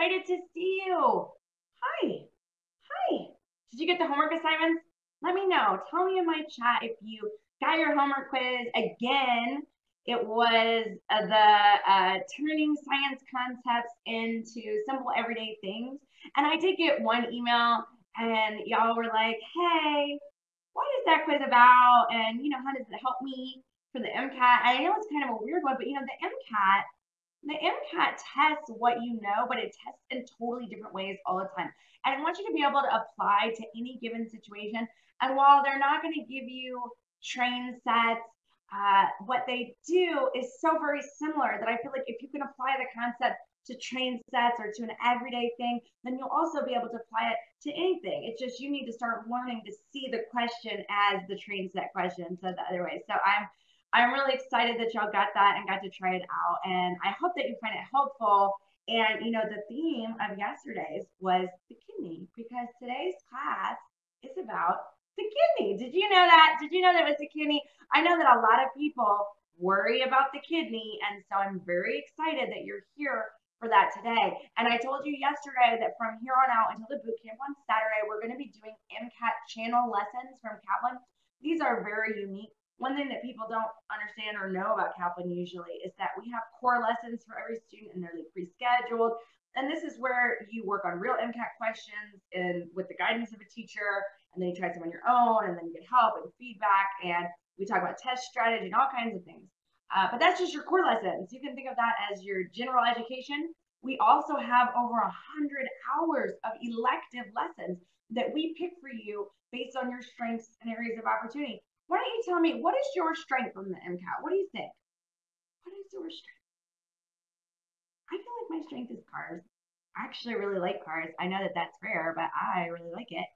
excited to see you. Hi. Hi. Did you get the homework assignments? Let me know. Tell me in my chat if you got your homework quiz. Again, it was turning science concepts into simple everyday things. And I did get one email and y'all were like, hey, what is that quiz about? And, how does it help me for the MCAT? I know it's kind of a weird one, but, the MCAT tests what you know, but it tests in totally different ways all the time. And I want you to be able to apply to any given situation. And while they're not going to give you train sets, what they do is so very similar that I feel like if you can apply the concept to train sets or to an everyday thing, then you'll also be able to apply it to anything. It's just you need to start learning to see the question as the train set question said the other way. So I'm really excited that y'all got that and got to try it out. And I hope that you find it helpful. And the theme of yesterday's was the kidney, because today's class is about the kidney. Did you know that? Did you know that it was the kidney? I know that a lot of people worry about the kidney. And so I'm very excited that you're here for that today. And I told you yesterday that from here on out until the boot camp on Saturday, we're going to be doing MCAT channel lessons from Kaplan. These are very unique. One thing that people don't understand or know about Kaplan usually is that we have core lessons for every student and they're like pre-scheduled. And this is where you work on real MCAT questions and with the guidance of a teacher, and then you try some on your own, and then you get help and feedback, and we talk about test strategy and all kinds of things. But that's just your core lessons. You can think of that as your general education. We also have over 100 hours of elective lessons that we pick for you based on your strengths and areas of opportunity. Why don't you tell me, what is your strength on the MCAT? What do you think? What is your strength? I feel like my strength is cars. I actually really like cars. I know that that's rare, but I really like it.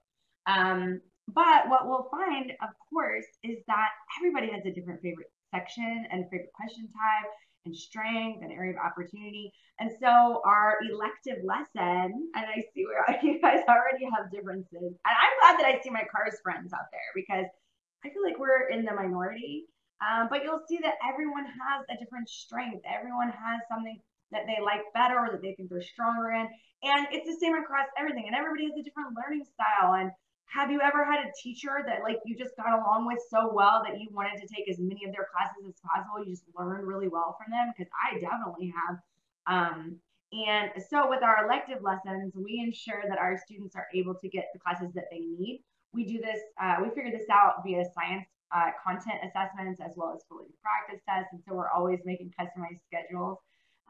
But what we'll find, of course, is that everybody has a different favorite section and favorite question type and strength and area of opportunity. And so our elective lesson, and I see where you guys already have differences. And I'm glad that I see my cars friends out there, because I feel like we're in the minority. But you'll see that everyone has a different strength. Everyone has something that they like better or that they think they're stronger in. And it's the same across everything. And everybody has a different learning style. And have you ever had a teacher that you just got along with so well that you wanted to take as many of their classes as possible? You just learned really well from them? Because I definitely have. And so with our elective lessons, we ensure that our students are able to get the classes that they need. We do this, we figure this out via science content assessments as well as validity practice tests. And so we're always making customized schedules.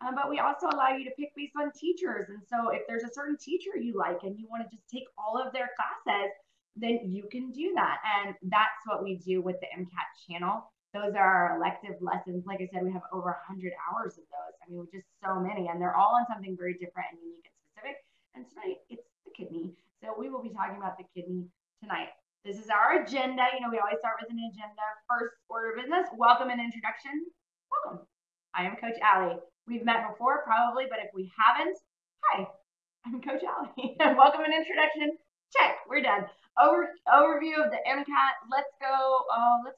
But we also allow you to pick based on teachers. And so if there's a certain teacher you like and you want to just take all of their classes, then you can do that. And that's what we do with the MCAT channel. Those are our elective lessons. Like I said, we have over 100 hours of those. I mean, just so many, and they're all on something very different and unique and specific. And tonight it's the kidney. So we will be talking about the kidney tonight. This is our agenda. We always start with an agenda. First order of business, welcome and introduction. Welcome. I am Coach Allie. We've met before, probably, but if we haven't, hi, I'm Coach Allie. Welcome and introduction. Check. We're done. Overview of the MCAT. Let's go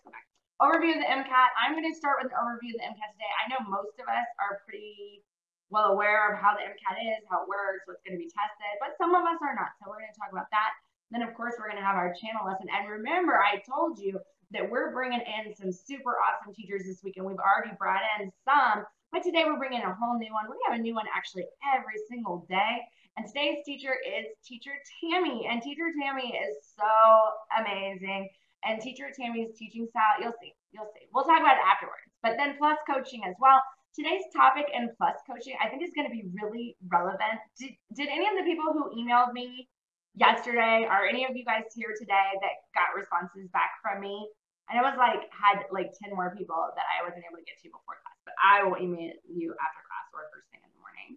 back. Overview of the MCAT. I'm going to start with the overview of the MCAT today. I know most of us are pretty well aware of how the MCAT is, how it works, what's going to be tested, but some of us are not. So we're going to talk about that. Then, of course, we're going to have our channel lesson. And remember, I told you that we're bringing in some super awesome teachers this week, and we've already brought in some. But today we're bringing a whole new one. We have a new one actually every single day. And today's teacher is Teacher Tammy. And Teacher Tammy is so amazing. And Teacher Tammy's teaching style, you'll see. We'll talk about it afterwards. But then plus coaching as well. Today's topic in plus coaching, I think, is going to be really relevant. Did any of the people who emailed me yesterday, are any of you guys here today that got responses back from me? And it was had 10 more people that I wasn't able to get to before class, but I will email you after class or first thing in the morning.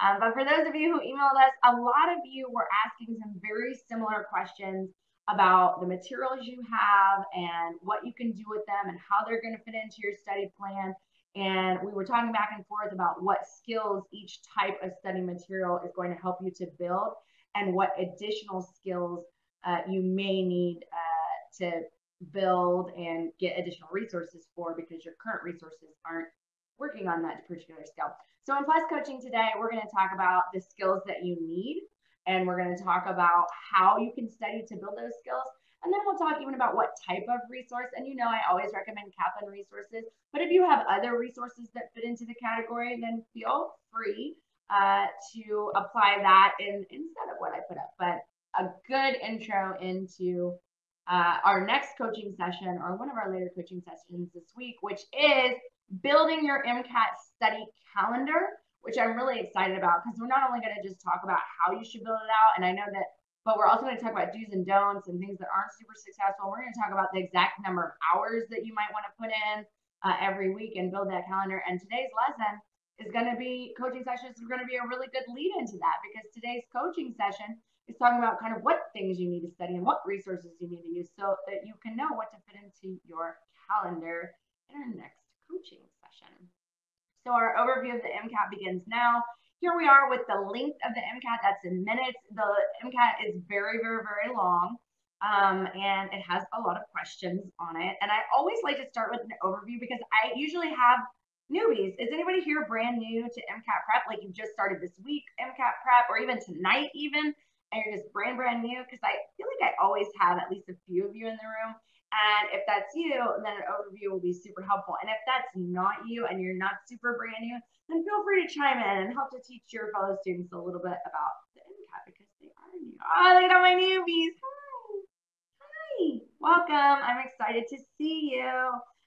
But for those of you who emailed us, a lot of you were asking some very similar questions about the materials you have and what you can do with them and how they're going to fit into your study plan. And we were talking back and forth about what skills each type of study material is going to help you to build and what additional skills you may need to build and get additional resources for, because your current resources aren't working on that particular skill. So in Plus Coaching today, we're going to talk about the skills that you need, and we're going to talk about how you can study to build those skills. And then we'll talk even about what type of resource. And you know, I always recommend Kaplan resources, but if you have other resources that fit into the category, then feel free to apply that instead of what I put up. But a good intro into our next coaching session, or one of our later coaching sessions this week, which is building your MCAT study calendar, which I'm really excited about, because we're not only going to just talk about how you should build it out, and I know that, but we're also going to talk about do's and don'ts and things that aren't super successful. We're going to talk about the exact number of hours that you might want to put in every week and build that calendar. And today's lesson is going to be, coaching sessions are going to be a really good lead into that, because today's coaching session is talking about kind of what things you need to study and what resources you need to use so that you can know what to fit into your calendar in our next coaching session. So our overview of the MCAT begins now. Here we are with the length of the MCAT. That's in minutes. The MCAT is very, very, very long, and it has a lot of questions on it. And I always like to start with an overview, because I usually have newbies. Is anybody here brand new to MCAT prep? Like you just started this week MCAT prep, or even tonight even, and you're just brand new? Because I feel like I always have at least a few of you in the room. And if that's you, then an overview will be super helpful. And if that's not you and you're not super brand new, then feel free to chime in and help to teach your fellow students a little bit about the MCAT, because they are new. Oh, look at all my newbies. Hi. Welcome. I'm excited to see you.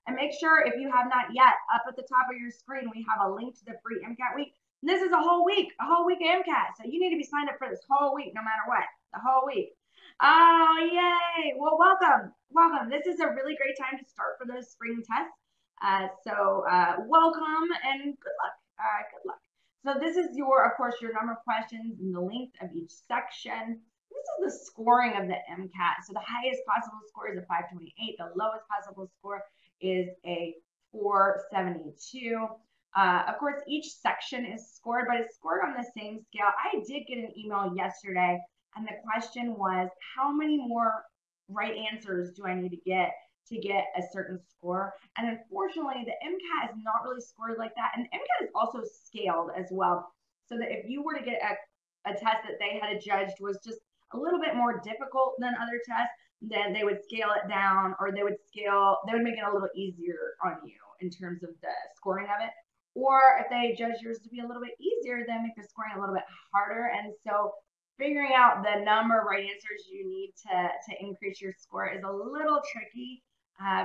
And make sure, if you have not yet, up at the top of your screen, we have a link to the free MCAT week. And this is a whole week of MCAT. So you need to be signed up for this whole week, no matter what, the whole week. Oh, yay. Well, welcome. This is a really great time to start for those spring tests. Welcome and good luck. So this is of course, your number of questions and the length of each section. This is the scoring of the MCAT. So the highest possible score is a 528. The lowest possible score is a 472. Of course, each section is scored, but it's scored on the same scale. I did get an email yesterday, and the question was, how many more right answers do I need to get a certain score? And unfortunately, the MCAT is not really scored like that. And the MCAT is also scaled as well, so that if you were to get a test that they had adjudged was just a little bit more difficult than other tests, then they would scale it down, or they would make it a little easier on you in terms of the scoring of it. Or if they judge yours to be a little bit easier, then make the scoring a little bit harder. And so figuring out the number of right answers you need to increase your score is a little tricky,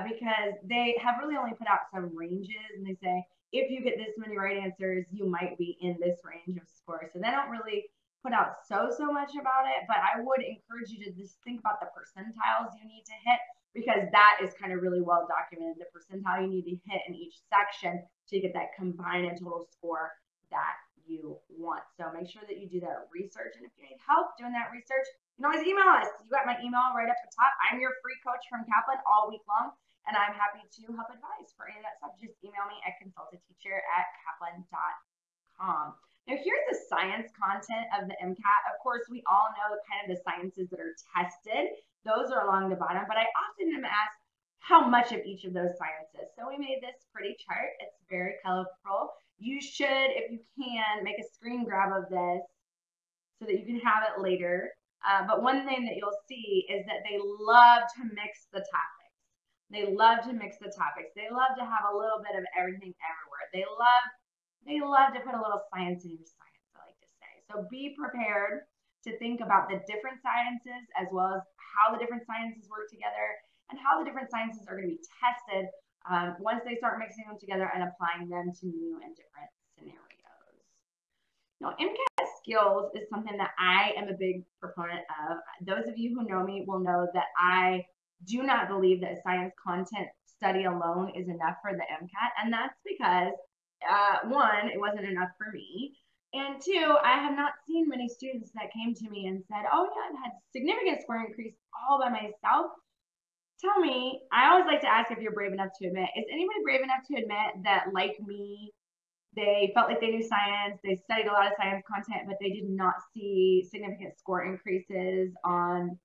because they have really only put out some ranges, and they say, if you get this many right answers, you might be in this range of score. So they don't really put out so much about it, but I would encourage you to just think about the percentiles you need to hit, because that is kind of really well documented, the percentile you need to hit in each section to get that combined and total score that you want. So make sure that you do that research. And if you need help doing that research, you can always email us. You got my email right up the top. I'm your free coach from Kaplan all week long, and I'm happy to help advise for any of that stuff. Just email me at consultateacher@kaplan.com. Now, here's the science content of the MCAT. Of course, we all know kind of the sciences that are tested. Those are along the bottom, but I often am asked how much of each of those sciences. So we made this pretty chart. It's very colorful. You should, if you can, make a screen grab of this so that you can have it later. But one thing that you'll see is that they love to mix the topics. They love to mix the topics. They love to have a little bit of everything everywhere. They love to put a little science in your science, I like to say. So be prepared to think about the different sciences, as well as how the different sciences work together, and how the different sciences are going to be tested once they start mixing them together and applying them to new and different scenarios. Now, MCAT skills is something that I am a big proponent of. Those of you who know me will know that I do not believe that science content study alone is enough for the MCAT, and that's because one, it wasn't enough for me, and two, I have not seen many students that came to me and said, oh yeah, I've had significant score increase all by myself. Tell me, I always like to ask if you're brave enough to admit, is anybody brave enough to admit that, like me, they felt like they knew science, they studied a lot of science content, but they did not see significant score increases on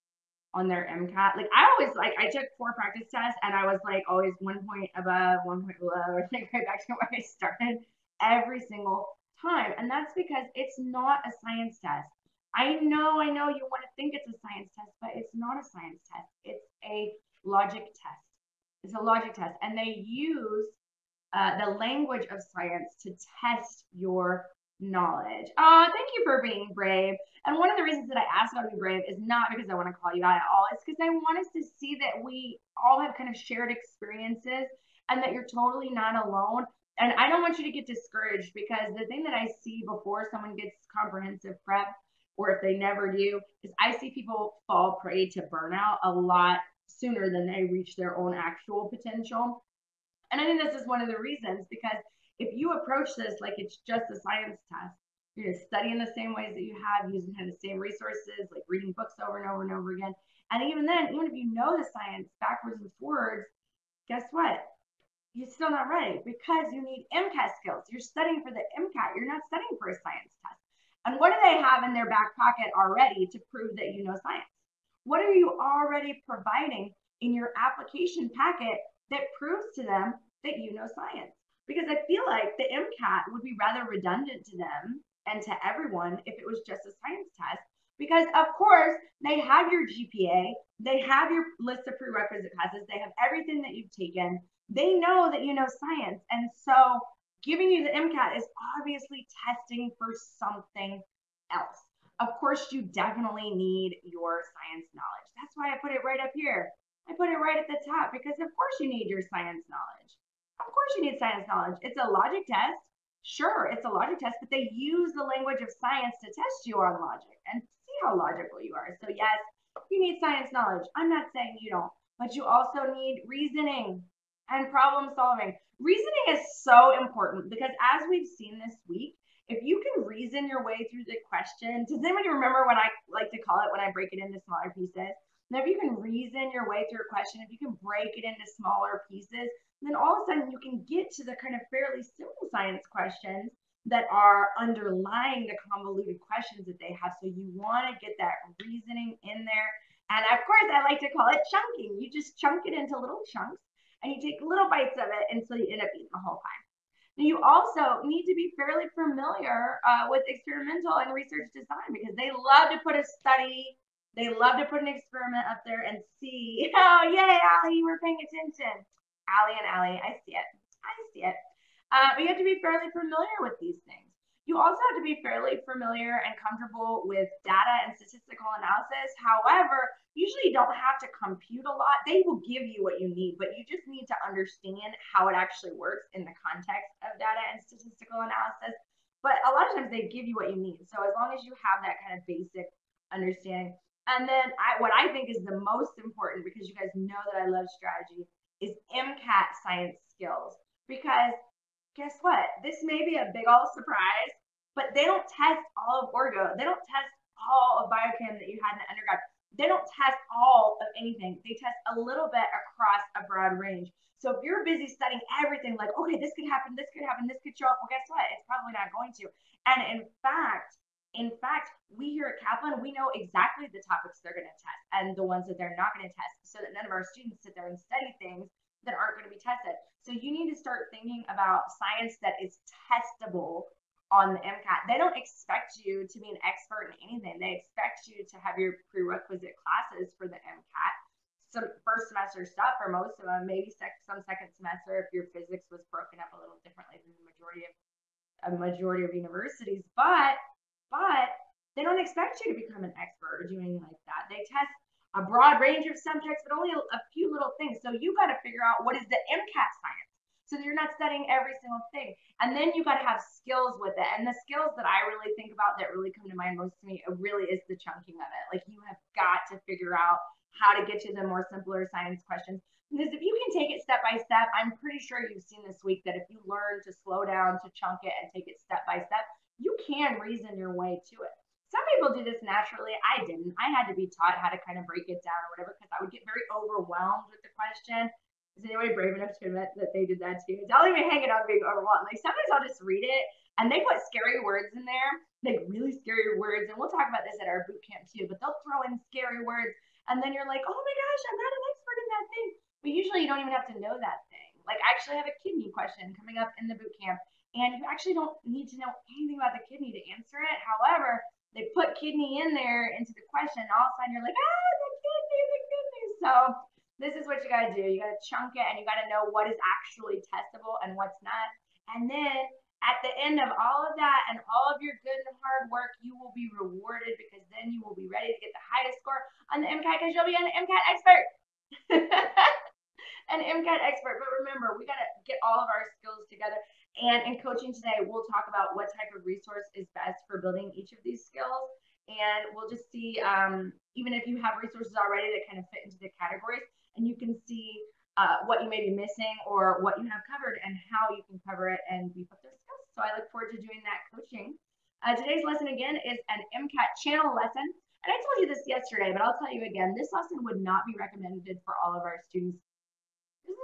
their MCAT? Like I took 4 practice tests, and I was like always 1 point above, 1 point below, or like right back to where I started every single time. And that's because it's not a science test. I know you want to think it's a science test, but it's not a science test. It's a logic test. It's a logic test. And they use the language of science to test your knowledge. Oh, thank you for being brave. And one of the reasons that I asked about to be brave is not because I want to call you out at all. It's because I want us to see that we all have kind of shared experiences and that you're totally not alone. And I don't want you to get discouraged, because the thing that I see before someone gets comprehensive prep, or if they never do, is I see people fall prey to burnout a lot sooner than they reach their own actual potential. And I think this is one of the reasons, because if you approach this like it's just a science test, you're going to study in the same ways that you have, using kind of the same resources, like reading books over and over and over again. And even then, even if you know the science backwards and forwards, guess what? You're still not ready, because you need MCAT skills. You're studying for the MCAT. You're not studying for a science test. And what do they have in their back pocket already to prove that you know science? What are you already providing in your application packet that proves to them that you know science? Because I feel like the MCAT would be rather redundant to them and to everyone if it was just a science test. Because of course, they have your GPA, they have your list of prerequisite classes, they have everything that you've taken. They know that you know science. And so giving you the MCAT is obviously testing for something else. Of course, you definitely need your science knowledge. That's why I put it right up here. I put it right at the top, because of course you need your science knowledge. Of course you need science knowledge. It's a logic test. Sure, it's a logic test, but they use the language of science to test you on logic and see how logical you are. So yes, you need science knowledge. I'm not saying you don't, but you also need reasoning and problem solving. Reasoning is so important, because as we've seen this week, if you can reason your way through the question, does anybody remember what I like to call it when I break it into smaller pieces? Now, if you can reason your way through a question, if you can break it into smaller pieces, then all of a sudden you can get to the kind of fairly simple science questions that are underlying the convoluted questions that they have. So you want to get that reasoning in there. And of course, I like to call it chunking. You just chunk it into little chunks, and you take little bites of it until you end up eating the whole pie. Now, you also need to be fairly familiar with experimental and research design, because they love to put a study, they love to put an experiment up there and see. Oh, yay, Allie, you were paying attention. Allie and Allie, I see it. I see it. But you have to be fairly familiar with these things. You also have to be fairly familiar and comfortable with data and statistical analysis. However, usually you don't have to compute a lot. They will give you what you need, but you just need to understand how it actually works in the context of data and statistical analysis. But a lot of times they give you what you need. So as long as you have that kind of basic understanding. And then what I think is the most important, because you guys know that I love strategy, is MCAT science skills. Because guess what? This may be a big old surprise, but they don't test all of orgo. They don't test all of biochem that you had in the undergrad. They don't test all of anything. They test a little bit across a broad range. So if you're busy studying everything, like, okay, this could happen, this could happen, this could show up, well, guess what? It's probably not going to. And in fact, we here at Kaplan, we know exactly the topics they're going to test and the ones that they're not going to test, so that none of our students sit there and study things that aren't going to be tested. So you need to start thinking about science that is testable on the MCAT. They don't expect you to be an expert in anything. They expect you to have your prerequisite classes for the MCAT. Some first semester stuff for most of them, maybe some second semester if your physics was broken up a little differently than the majority of universities. But they don't expect you to become an expert or do anything like that. They test a broad range of subjects, but only a few little things. So you got to figure out what is the MCAT science, so that you're not studying every single thing. And then you got to have skills with it. And the skills that I really think about that really come to mind most to me, it really is the chunking of it. Like, you have got to figure out how to get to the more simpler science questions. Because if you can take it step by step, I'm pretty sure you've seen this week that if you learn to slow down, to chunk it, and take it step by step, you can reason your way to it. Some people do this naturally. I didn't. I had to be taught how to kind of break it down or whatever, because I would get very overwhelmed with the question. Is anybody brave enough to admit that they did that too? Don't even hang it on being overwhelmed. Like, sometimes I'll just read it and they put scary words in there, like really scary words. And we'll talk about this at our boot camp too, but they'll throw in scary words. And then you're like, oh my gosh, I'm not an expert in that thing. But usually you don't even have to know that thing. Like, I actually have a kidney question coming up in the boot camp. and you actually don't need to know anything about the kidney to answer it. However, they put kidney in there into the question, and all of a sudden you're like, ah, the kidney, the kidney. So this is what you got to do. You got to chunk it, and you got to know what is actually testable and what's not. And then at the end of all of that and all of your good and hard work, you will be rewarded, because then you will be ready to get the highest score on the MCAT, because you'll be an MCAT expert. An MCAT expert. But remember, we got to get all of our skills together. And in coaching today, we'll talk about what type of resource is best for building each of these skills. And we'll just see, even if you have resources already that kind of fit into the categories, and you can see what you may be missing or what you have covered and how you can cover it and beef up those skills. So I look forward to doing that coaching. Today's lesson, again, is an MCAT channel lesson. And I told you this yesterday, but I'll tell you again, this lesson would not be recommended for all of our students.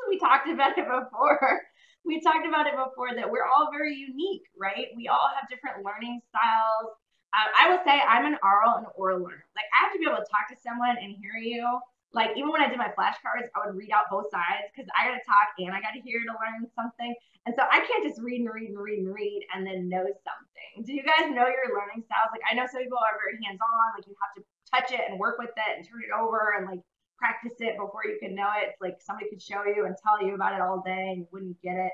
We talked about it before. We talked about it before that we're all very unique, right? We all have different learning styles. I will say I'm an oral learner. Like, I have to be able to talk to someone and hear you. Like, even when I did my flashcards, I would read out both sides, because I got to talk and I got to hear to learn something. And so I can't just read and read and read and read and then know something. Do you guys know your learning styles? Like, I know some people are very hands-on. Like, you have to touch it and work with it and turn it over and like practice it before you can know it. It's like somebody could show you and tell you about it all day and you wouldn't get it.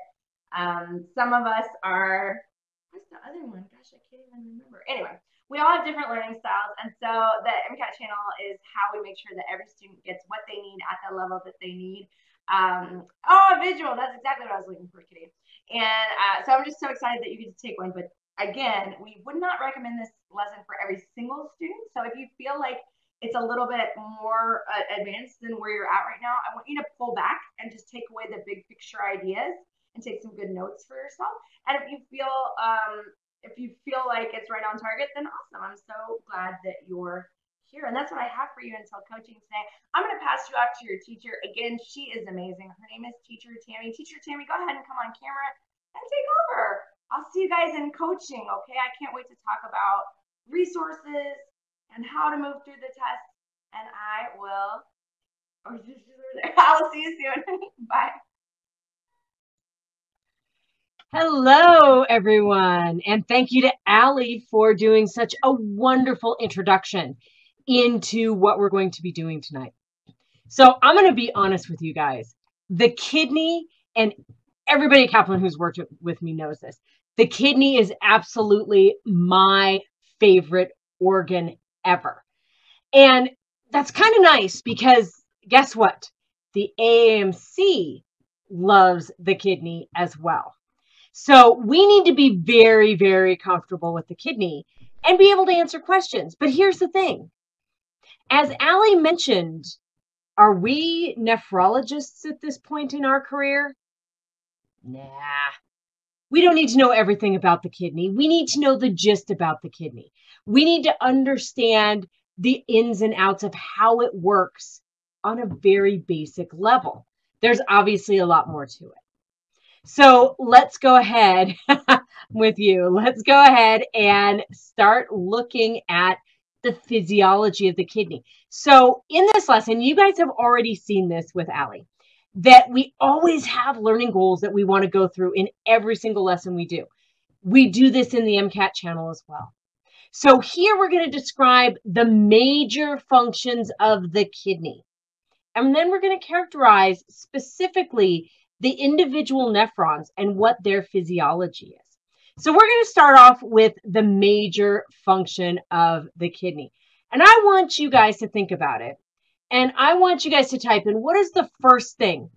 Some of us are, what's the other one? Gosh, I can't even remember. Anyway, we all have different learning styles. And so the MCAT channel is how we make sure that every student gets what they need at the level that they need. Visual. That's exactly what I was looking for, Kitty. And so I'm just so excited that you get to take one. But again, we would not recommend this lesson for every single student. So if you feel like it's a little bit more advanced than where you're at right now, I want you to pull back and just take away the big picture ideas and take some good notes for yourself. And if you feel like it's right on target, then awesome. I'm so glad that you're here. And that's what I have for you until coaching today. I'm going to pass you off to your teacher. Again, she is amazing. Her name is Teacher Tammy. Teacher Tammy, go ahead and come on camera and take over. I'll see you guys in coaching, okay? I can't wait to talk about resources and how to move through the test. And I will see you soon. Bye. Hello, everyone. And thank you to Allie for doing such a wonderful introduction into what we're going to be doing tonight. So I'm going to be honest with you guys. The kidney, and everybody at Kaplan who's worked with me knows this, the kidney is absolutely my favorite organ ever. And that's kind of nice, because guess what? The AAMC loves the kidney as well. So we need to be very, very comfortable with the kidney and be able to answer questions. But here's the thing. As Allie mentioned, are we nephrologists at this point in our career? Nah. We don't need to know everything about the kidney. We need to know the gist about the kidney. We need to understand the ins and outs of how it works on a very basic level. There's obviously a lot more to it. So let's go ahead with you. Let's go ahead and start looking at the physiology of the kidney. So in this lesson, you guys have already seen this with Allie, that we always have learning goals that we want to go through in every single lesson we do. We do this in the MCAT channel as well. So here we're going to describe the major functions of the kidney. And then we're going to characterize specifically the individual nephrons and what their physiology is. So we're going to start off with the major function of the kidney. And I want you guys to think about it. And I want you guys to type in, what is the first thing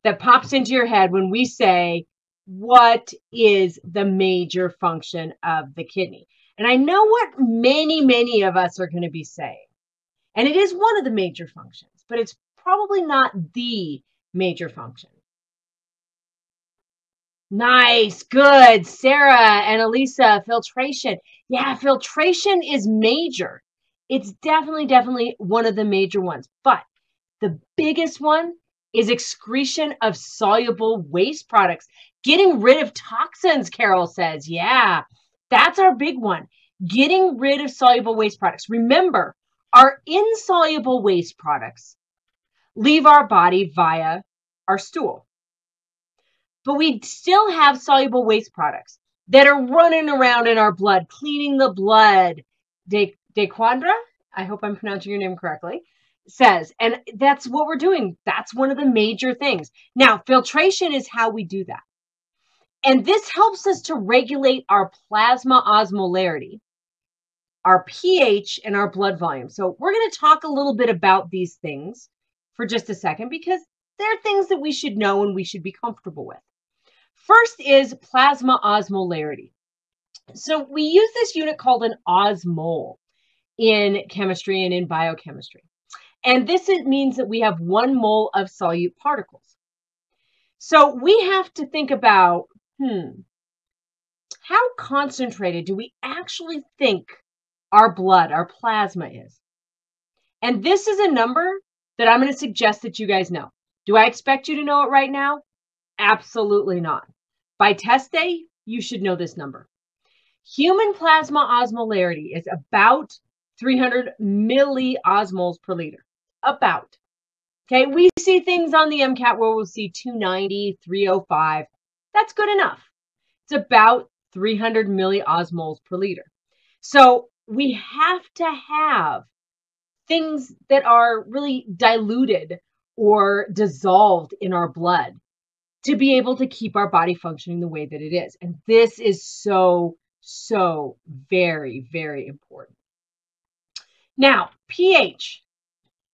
that pops into your head when we say, what is the major function of the kidney? And I know what many of us are going to be saying. And it is one of the major functions, but it's probably not the major function. Nice, good. Sarah and Elisa, filtration. Yeah, filtration is major. It's definitely one of the major ones. But the biggest one is excretion of soluble waste products. Getting rid of toxins, Carol says. Yeah, that's our big one. Getting rid of soluble waste products. Remember, our insoluble waste products leave our body via our stool. but we still have soluble waste products that are running around in our blood, cleaning the blood. DeQuandra, I hope I'm pronouncing your name correctly, says, and that's what we're doing. That's one of the major things. Now, filtration is how we do that. And this helps us to regulate our plasma osmolarity, our pH, and our blood volume. So we're going to talk a little bit about these things for just a second because they're things that we should know and we should be comfortable with. First is plasma osmolarity. So we use this unit called an osmole in chemistry and in biochemistry. And this means that we have 1 mole of solute particles. So we have to think about, how concentrated do we actually think our blood, our plasma is? And this is a number that I'm going to suggest that you guys know. Do I expect you to know it right now? Absolutely not. By test day, you should know this number. Human plasma osmolarity is about 300 milliosmoles per liter. About. Okay, we see things on the MCAT where we'll see 290, 305. That's good enough. It's about 300 milliosmoles per liter. So we have to have things that are really diluted or dissolved in our blood to be able to keep our body functioning the way that it is. And this is so very, very important. Now, pH.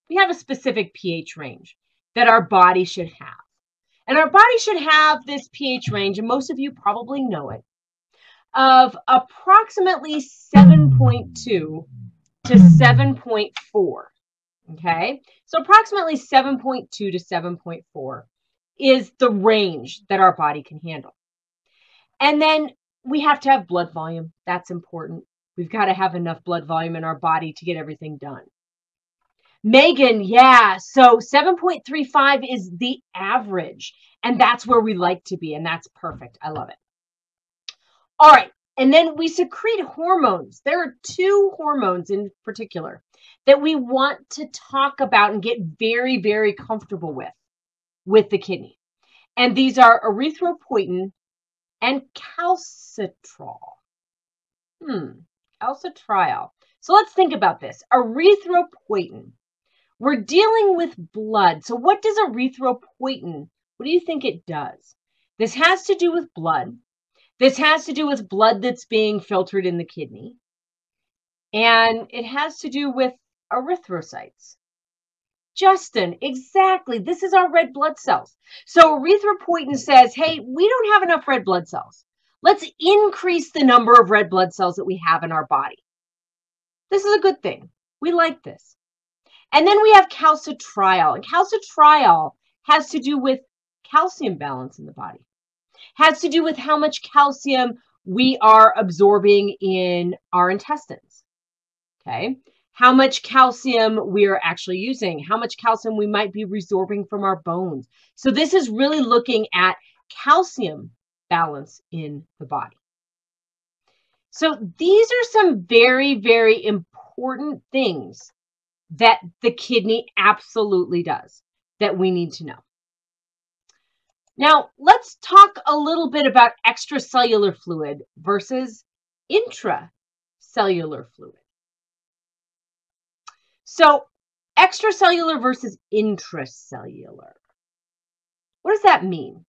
We have a specific pH range that our body should have. And our body should have this pH range, and most of you probably know it, of approximately 7.2 to 7.4. Okay? So approximately 7.2 to 7.4 is the range that our body can handle. And then we have to have blood volume. That's important. We've got to have enough blood volume in our body to get everything done. Megan, yeah, so 7.35 is the average, and that's where we like to be, and that's perfect. I love it. All right, and then we secrete hormones. There are 2 hormones in particular that we want to talk about and get very, very comfortable with the kidney. And these are erythropoietin and calcitriol. Calcitriol. So let's think about this. Erythropoietin. We're dealing with blood. So what does erythropoietin, what do you think it does? This has to do with blood. This has to do with blood that's being filtered in the kidney. And it has to do with erythrocytes. Justin, exactly. This is our red blood cells. So erythropoietin says, hey, we don't have enough red blood cells. Let's increase the number of red blood cells that we have in our body. This is a good thing. We like this. And then we have calcitriol. And calcitriol has to do with calcium balance in the body. Has to do with how much calcium we are absorbing in our intestines. Okay? How much calcium we are actually using. How much calcium we might be resorbing from our bones. So this is really looking at calcium balance in the body. So these are some very, very important things that the kidney absolutely does that we need to know. Now, let's talk a little bit about extracellular fluid versus intracellular fluid. So, extracellular versus intracellular. What does that mean?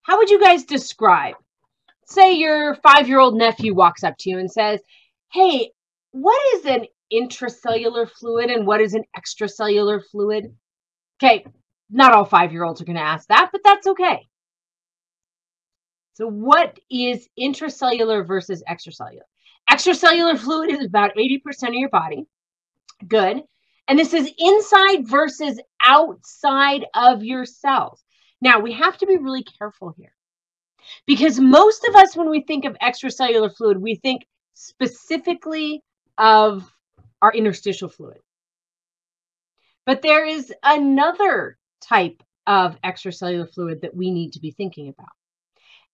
How would you guys describe? Say your 5-year-old nephew walks up to you and says, hey, what is an intracellular fluid and what is an extracellular fluid? Okay, not all 5-year-olds are going to ask that, but that's okay. So what is intracellular versus extracellular? Extracellular fluid is about 80% of your body. Good. And this is inside versus outside of your cells. Now, we have to be really careful here because most of us, when we think of extracellular fluid, we think specifically of our interstitial fluid. But there is another type of extracellular fluid that we need to be thinking about.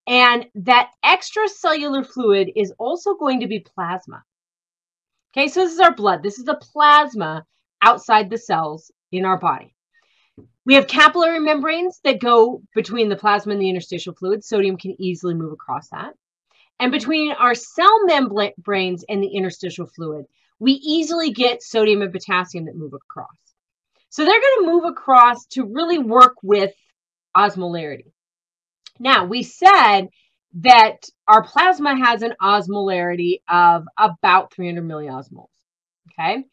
And that extracellular fluid is also going to be plasma. Okay, so this is our blood. This is the plasma outside the cells in our body. We have capillary membranes that go between the plasma and the interstitial fluid. Sodium can easily move across that. And between our cell membranes and the interstitial fluid, we easily get sodium and potassium that move across. So they're going to move across to really work with osmolarity. Now, we said that our plasma has an osmolarity of about 300 milliosmoles, okay?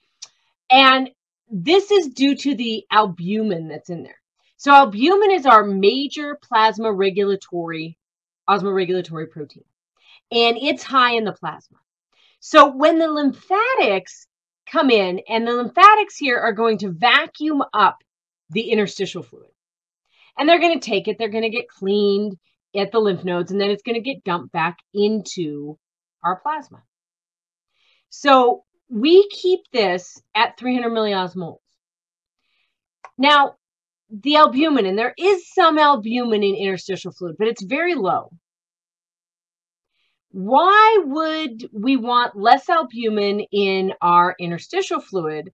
And this is due to the albumin that's in there. So albumin is our major plasma osmoregulatory protein, and it's high in the plasma. So when the lymphatics come in, and the lymphatics here are going to vacuum up the interstitial fluid, and they're going to take it, they're going to get cleaned at the lymph nodes, and then it's going to get dumped back into our plasma. So we keep this at 300 milliosmoles. Now, the albumin, and there is some albumin in interstitial fluid, but it's very low. Why would we want less albumin in our interstitial fluid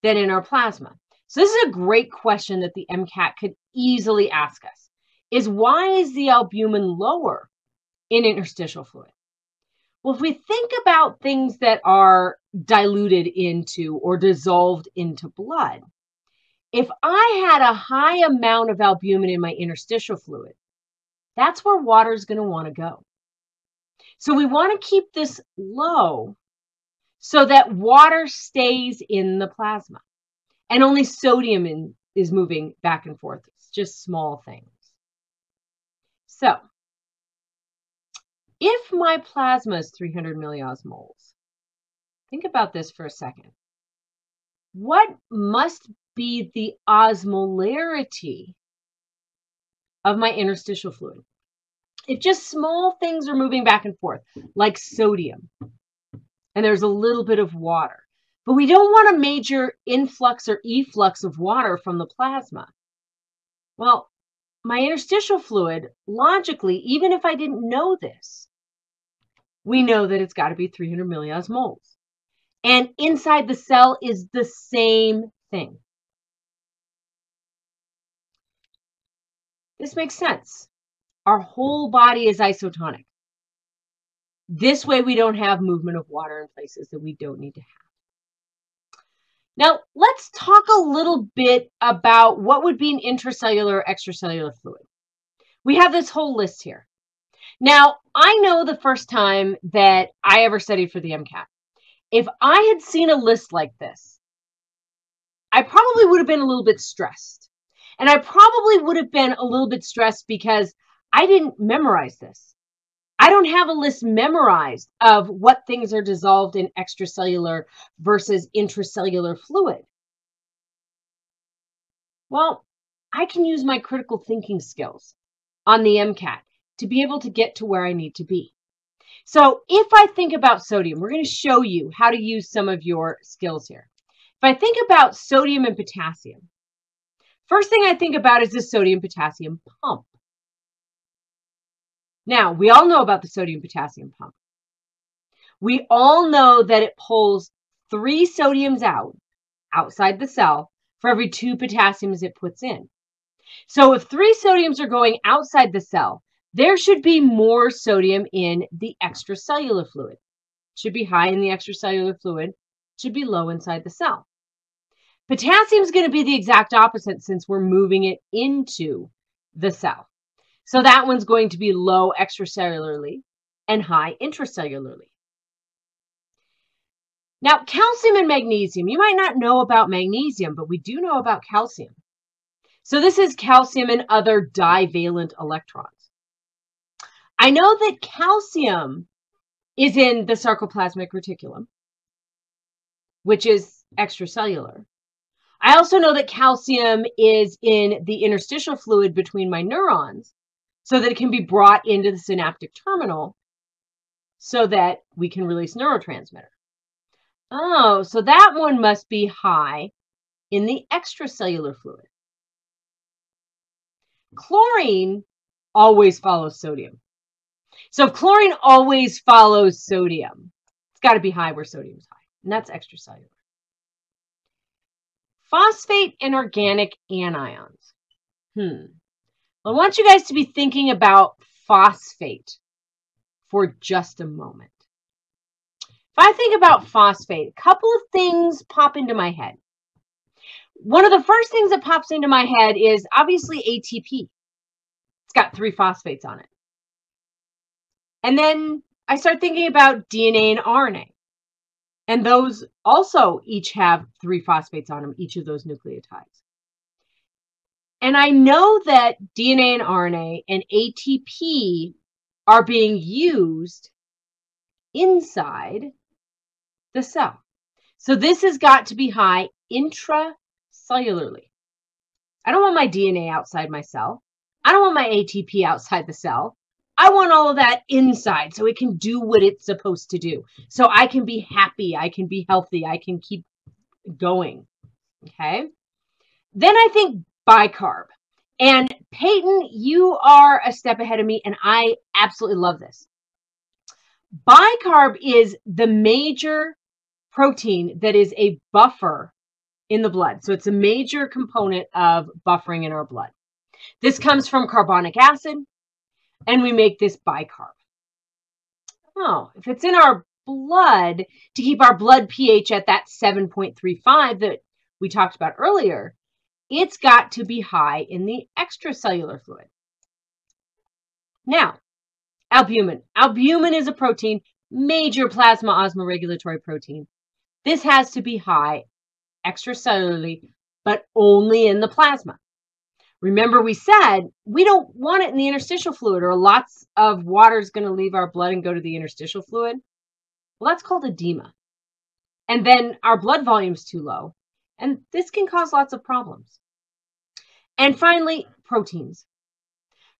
than in our plasma? So this is a great question that the MCAT could easily ask us, is why is the albumin lower in interstitial fluid? Well, if we think about things that are diluted into or dissolved into blood, if I had a high amount of albumin in my interstitial fluid, that's where water is going to want to go. So we want to keep this low so that water stays in the plasma and only sodium is moving back and forth. It's just small things. So if my plasma is 300 milliosmoles, think about this for a second. What must be the osmolarity of my interstitial fluid? If just small things are moving back and forth, like sodium, and there's a little bit of water, but we don't want a major influx or efflux of water from the plasma. Well, my interstitial fluid, logically, even if I didn't know this, we know that it's got to be 300 milliosmoles. And inside the cell is the same thing. This makes sense. Our whole body is isotonic. This way we don't have movement of water in places that we don't need to have. Now, let's talk a little bit about what would be an intracellular or extracellular fluid. We have this whole list here. Now, I know the first time that I ever studied for the MCAT, if I had seen a list like this, I probably would have been a little bit stressed. And I probably would have been a little bit stressed because I didn't memorize this. I don't have a list memorized of what things are dissolved in extracellular versus intracellular fluid. Well, I can use my critical thinking skills on the MCAT to be able to get to where I need to be. So if I think about sodium, we're going to show you how to use some of your skills here. If I think about sodium and potassium, first thing I think about is the sodium-potassium pump. Now, we all know about the sodium-potassium pump. We all know that it pulls 3 sodiums outside the cell for every 2 potassiums it puts in. So if 3 sodiums are going outside the cell, there should be more sodium in the extracellular fluid. It should be high in the extracellular fluid, it should be low inside the cell. Potassium is going to be the exact opposite since we're moving it into the cell. So that one's going to be low extracellularly and high intracellularly. Now, calcium and magnesium. You might not know about magnesium, but we do know about calcium. So this is calcium and other divalent electrons. I know that calcium is in the sarcoplasmic reticulum, which is extracellular. I also know that calcium is in the interstitial fluid between my neurons so that it can be brought into the synaptic terminal so that we can release neurotransmitter. Oh, so that one must be high in the extracellular fluid. Chlorine always follows sodium. So if chlorine always follows sodium, it's got to be high where sodium is high, and that's extracellular. phosphate and organic anions. Well, I want you guys to be thinking about phosphate for just a moment. If I think about phosphate, a couple of things pop into my head. One of the first things that pops into my head is obviously ATP. It's got 3 phosphates on it. And then I start thinking about DNA and RNA. And those also each have 3 phosphates on them, each of those nucleotides. And I know that DNA and RNA and ATP are being used inside the cell. So this has got to be high intracellularly. I don't want my DNA outside my cell. I don't want my ATP outside the cell. I want all of that inside so it can do what it's supposed to do. So I can be happy, I can be healthy, I can keep going. Okay? Then I think bicarb. And Peyton, you are a step ahead of me, and I absolutely love this. Bicarb is the major protein that is a buffer in the blood. So it's a major component of buffering in our blood. This comes from carbonic acid, and we make this bicarb. Oh, if it's in our blood, to keep our blood pH at that 7.35 that we talked about earlier, it's got to be high in the extracellular fluid. Now, albumin. Albumin is a protein, major plasma osmoregulatory protein. This has to be high extracellularly, but only in the plasma. Remember, we said we don't want it in the interstitial fluid, or lots of water is going to leave our blood and go to the interstitial fluid. Well, that's called edema. And then our blood volume is too low, and this can cause lots of problems. And finally, proteins.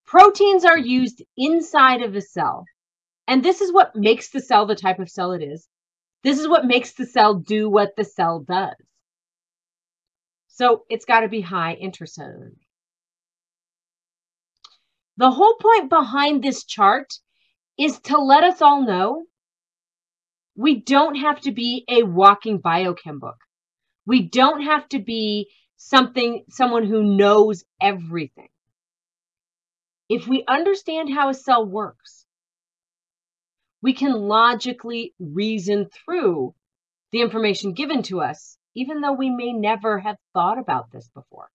Proteins are used inside of the cell, and this is what makes the cell the type of cell it is. This is what makes the cell do what the cell does. So it's got to be high intracellularly. The whole point behind this chart is to let us all know we don't have to be a walking biochem book. We don't have to be someone who knows everything. If we understand how a cell works, we can logically reason through the information given to us, even though we may never have thought about this before.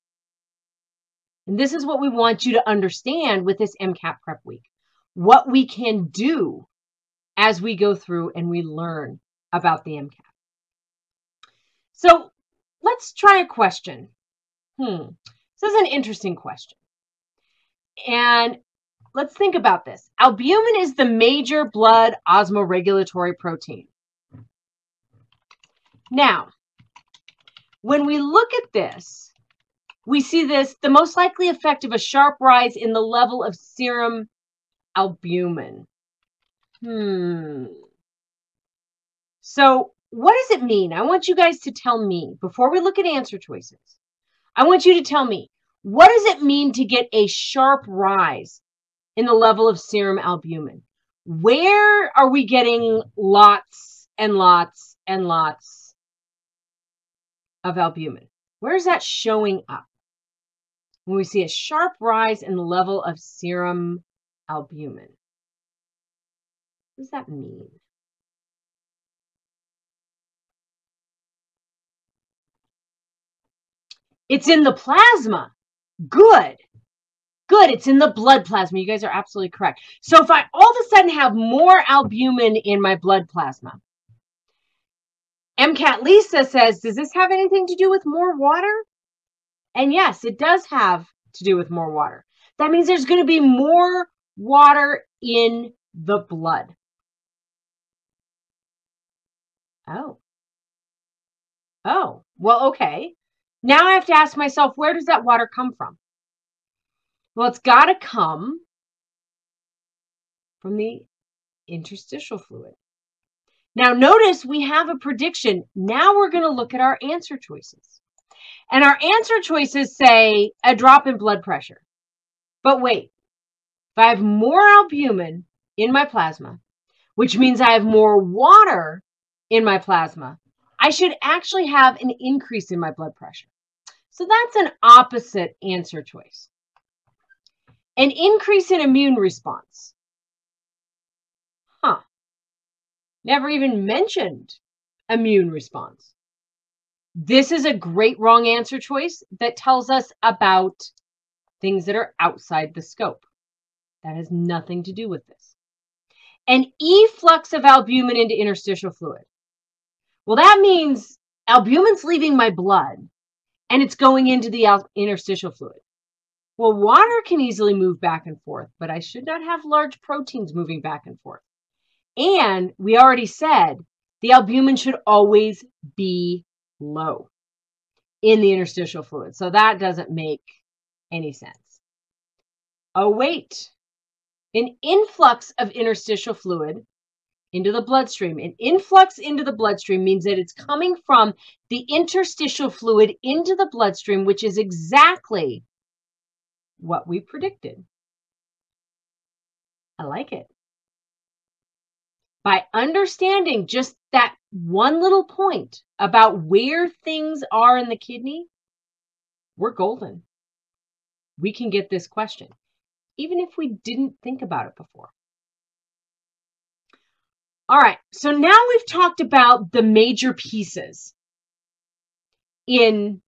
And this is what we want you to understand with this MCAT prep week, what we can do as we go through and we learn about the MCAT. So let's try a question. This is an interesting question. And let's think about this. Albumin is the major blood osmoregulatory protein. Now, when we look at this, we see this, the most likely effect of a sharp rise in the level of serum albumin. So what does it mean? I want you guys to tell me, before we look at answer choices, I want you to tell me, what does it mean to get a sharp rise in the level of serum albumin? Where are we getting lots and lots and lots of albumin? Where is that showing up? When we see a sharp rise in the level of serum albumin. What does that mean? It's in the plasma. Good. Good. It's in the blood plasma. You guys are absolutely correct. So if I all of a sudden have more albumin in my blood plasma, MCAT Lisa says, does this have anything to do with more water? And yes, it does have to do with more water. That means there's going to be more water in the blood. Oh, well, okay. Now I have to ask myself, where does that water come from? Well, it's got to come from the interstitial fluid. Now notice we have a prediction. Now we're going to look at our answer choices. And our answer choices say a drop in blood pressure. But wait, if I have more albumin in my plasma, which means I have more water in my plasma, I should actually have an increase in my blood pressure. So that's an opposite answer choice. An increase in immune response. Huh. Never even mentioned immune response. This is a great wrong answer choice that tells us about things that are outside the scope. That has nothing to do with this. An efflux of albumin into interstitial fluid. Well, that means albumin's leaving my blood and it's going into the interstitial fluid. Well, water can easily move back and forth, but I should not have large proteins moving back and forth. And we already said the albumin should always be low in the interstitial fluid. So that doesn't make any sense. Oh, wait. An influx of interstitial fluid into the bloodstream. An influx into the bloodstream means that it's coming from the interstitial fluid into the bloodstream, which is exactly what we predicted. I like it. By understanding just that one little point about where things are in the kidney, we're golden. We can get this question, even if we didn't think about it before. All right, so now we've talked about the major pieces in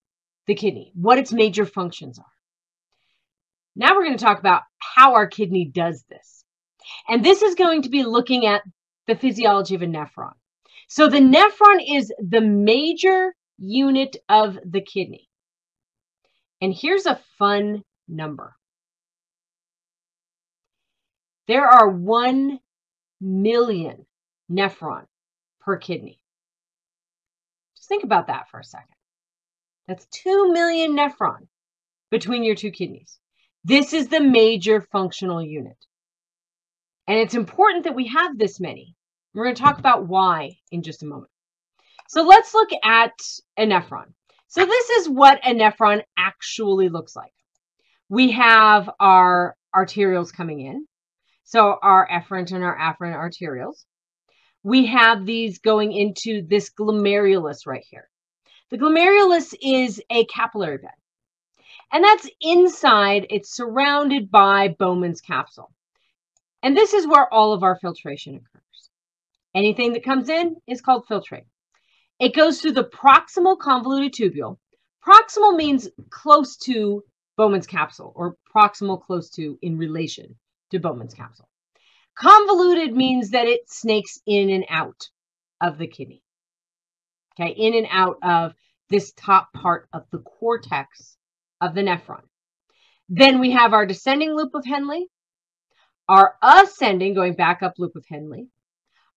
the kidney, what its major functions are. Now we're going to talk about how our kidney does this. And this is going to be looking at the physiology of a nephron. So the nephron is the major unit of the kidney. And here's a fun number. There are 1 million nephron per kidney. Just think about that for a second. That's 2 million nephron between your two kidneys. This is the major functional unit. And it's important that we have this many. We're going to talk about why in just a moment. So let's look at a nephron. So this is what a nephron actually looks like. We have our arterioles coming in. So our efferent and our afferent arterioles. We have these going into this glomerulus right here. The glomerulus is a capillary bed. And that's inside, it's surrounded by Bowman's capsule. And this is where all of our filtration occurs. Anything that comes in is called filtrate. It goes through the proximal convoluted tubule. Proximal means close to Bowman's capsule, or proximal close to in relation to Bowman's capsule. Convoluted means that it snakes in and out of the kidney. Okay, in and out of this top part of the cortex of the nephron. Then we have our descending loop of Henle, our ascending, going back up loop of Henle,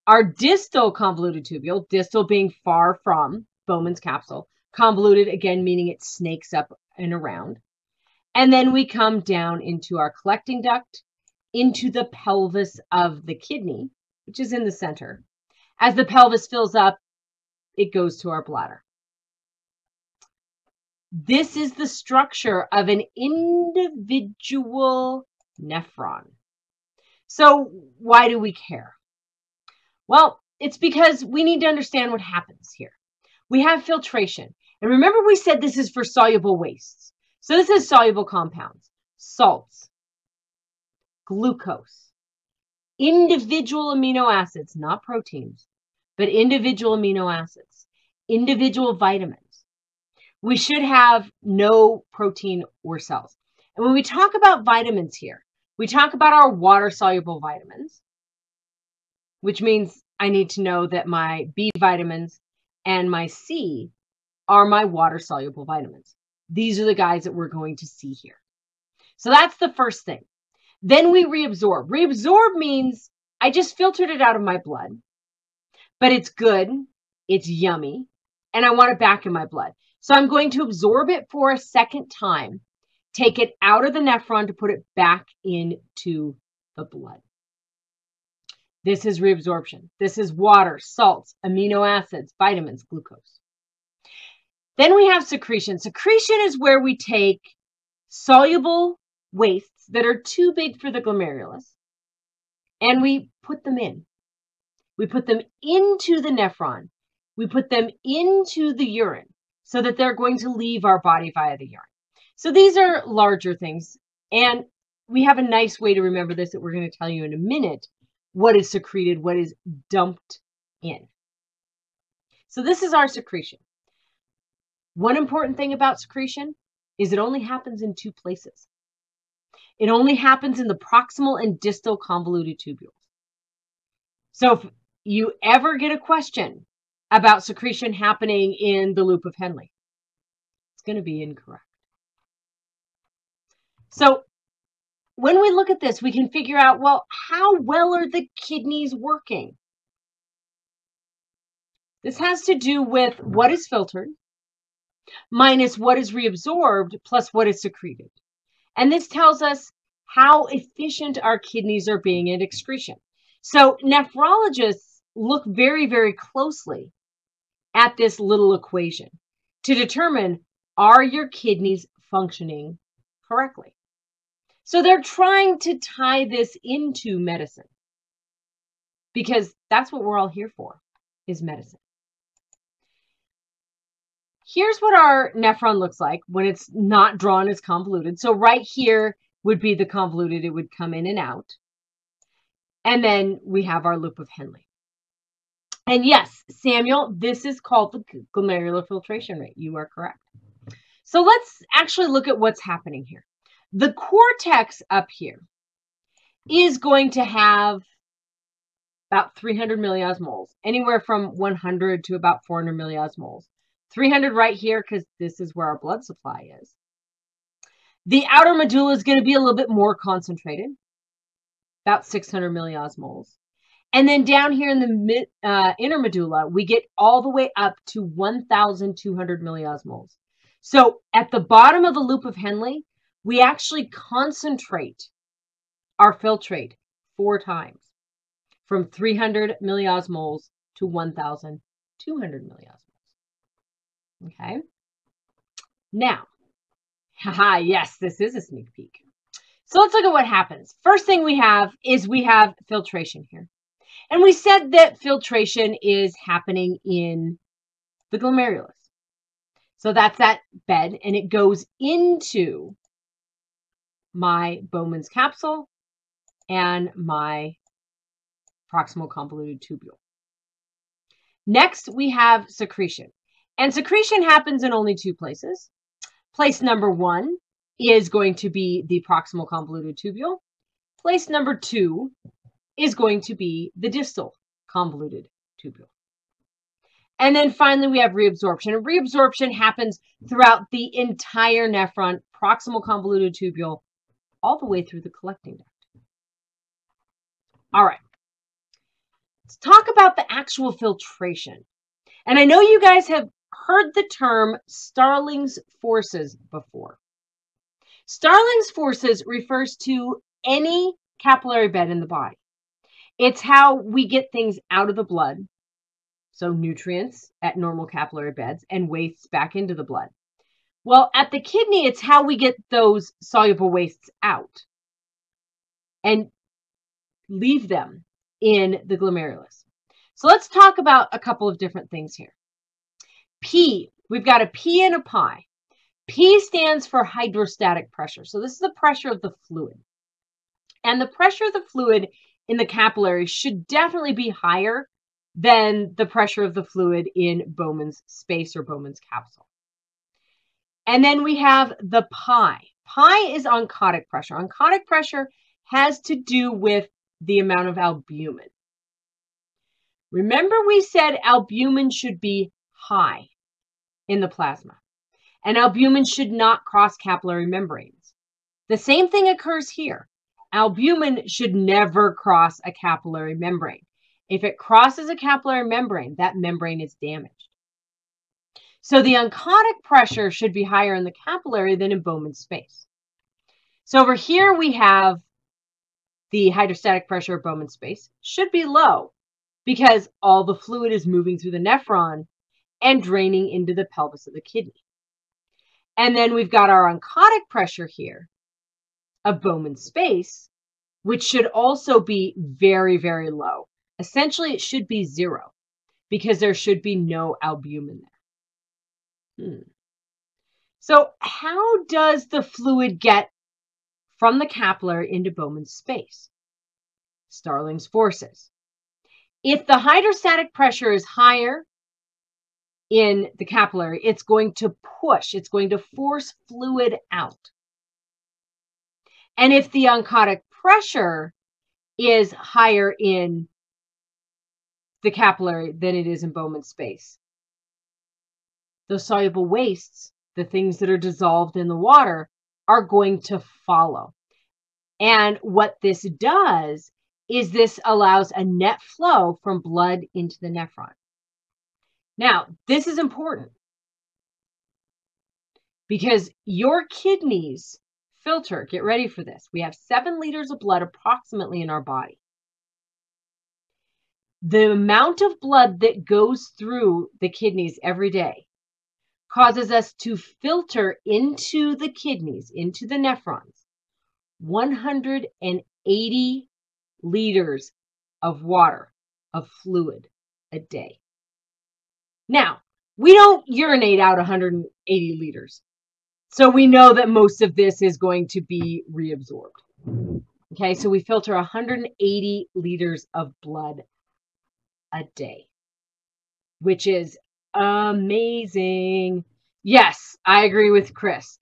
our distal convoluted tubule, distal being far from Bowman's capsule, convoluted again meaning it snakes up and around. And then we come down into our collecting duct, into the pelvis of the kidney, which is in the center. As the pelvis fills up, it goes to our bladder. This is the structure of an individual nephron. So why do we care? Well, it's because we need to understand what happens here. We have filtration. And remember we said this is for soluble wastes. So this is soluble compounds, salts, glucose, individual amino acids, not proteins, but individual amino acids, individual vitamins. We should have no protein or cells. And when we talk about vitamins here, we talk about our water-soluble vitamins, which means I need to know that my B vitamins and my C are my water-soluble vitamins. These are the guys that we're going to see here. So that's the first thing. Then we reabsorb. Reabsorb means I just filtered it out of my blood, but it's good, it's yummy, and I want it back in my blood. So I'm going to absorb it for a second time, take it out of the nephron to put it back into the blood. This is reabsorption. This is water, salts, amino acids, vitamins, glucose. Then we have secretion. Secretion is where we take soluble wastes that are too big for the glomerulus and we put them in. We put them into the nephron. We put them into the urine. so that they're going to leave our body via the urine. So these are larger things. And we have a nice way to remember this that we're going to tell you in a minute, what is secreted, what is dumped in. So this is our secretion. One important thing about secretion is it only happens in two places. It only happens in the proximal and distal convoluted tubules. So if you ever get a question about secretion happening in the loop of Henle, it's going to be incorrect. So when we look at this, we can figure out, well, how well are the kidneys working? This has to do with what is filtered minus what is reabsorbed plus what is secreted. And this tells us how efficient our kidneys are being at excretion. So nephrologists look very, very closely at this little equation to determine, are your kidneys functioning correctly? So they're trying to tie this into medicine because that's what we're all here for, is medicine. Here's what our nephron looks like when it's not drawn as convoluted. So right here would be the convoluted. It would come in and out. And then we have our loop of Henle. And yes, Samuel, this is called the glomerular filtration rate. You are correct. So let's actually look at what's happening here. The cortex up here is going to have about 300 milliosmoles, anywhere from 100 to about 400 milliosmoles. 300 right here because this is where our blood supply is. The outer medulla is going to be a little bit more concentrated, about 600 milliosmoles. And then down here in the inner medulla, we get all the way up to 1,200 milliosmoles. So at the bottom of the loop of Henle, we actually concentrate our filtrate 4 times, from 300 milliosmoles to 1,200 milliosmoles. Okay. Now, haha, yes, this is a sneak peek. So let's look at what happens. First thing we have is we have filtration here. And we said that filtration is happening in the glomerulus. So that's that bed, and it goes into my Bowman's capsule and my proximal convoluted tubule. Next, we have secretion. And secretion happens in only 2 places. Place number 1 is going to be the proximal convoluted tubule. Place number 2 is going to be the distal convoluted tubule. And then finally, we have reabsorption. And reabsorption happens throughout the entire nephron, proximal convoluted tubule, all the way through the collecting duct. All right. Let's talk about the actual filtration. And I know you guys have heard the term Starling's forces before. Starling's forces refers to any capillary bed in the body. It's how we get things out of the blood, so nutrients at normal capillary beds and wastes back into the blood. Well, at the kidney, it's how we get those soluble wastes out and leave them in the glomerulus. So let's talk about a couple of different things here. P, we've got a P and a pi. P stands for hydrostatic pressure. So this is the pressure of the fluid. And the pressure of the fluid in the capillary should definitely be higher than the pressure of the fluid in Bowman's space or Bowman's capsule. And then we have the pi. Pi is oncotic pressure. Oncotic pressure has to do with the amount of albumin. Remember we said albumin should be high in the plasma, and albumin should not cross capillary membranes. The same thing occurs here. Albumin should never cross a capillary membrane. If it crosses a capillary membrane, that membrane is damaged. So the oncotic pressure should be higher in the capillary than in Bowman's space. So over here we have the hydrostatic pressure of Bowman's space should be low because all the fluid is moving through the nephron and draining into the pelvis of the kidney. And then we've got our oncotic pressure here of Bowman's space, which should also be very, very low. Essentially, it should be 0 because there should be no albumin there. So how does the fluid get from the capillary into Bowman's space? Starling's forces. If the hydrostatic pressure is higher in the capillary, it's going to push, it's going to force fluid out. And if the oncotic pressure is higher in the capillary than it is in Bowman's space, those soluble wastes, the things that are dissolved in the water, are going to follow. And what this does is this allows a net flow from blood into the nephron. Now, this is important because your kidneys filter, get ready for this. We have 7 liters of blood approximately in our body. The amount of blood that goes through the kidneys every day causes us to filter into the kidneys, into the nephrons, 180 liters of water, of fluid a day. Now, we don't urinate out 180 liters. So we know that most of this is going to be reabsorbed. Okay, so we filter 180 liters of blood a day, which is amazing. Yes, I agree with Chris.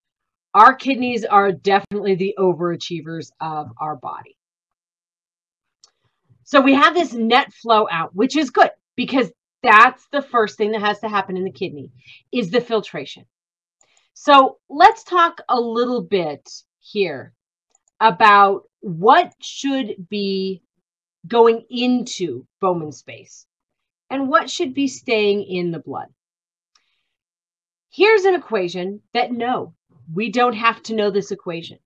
Our kidneys are definitely the overachievers of our body. So we have this net flow out, which is good because that's the first thing that has to happen in the kidney is the filtration. So let's talk a little bit here about what should be going into Bowman's space and what should be staying in the blood. Here's an equation that no, we don't have to know this equation.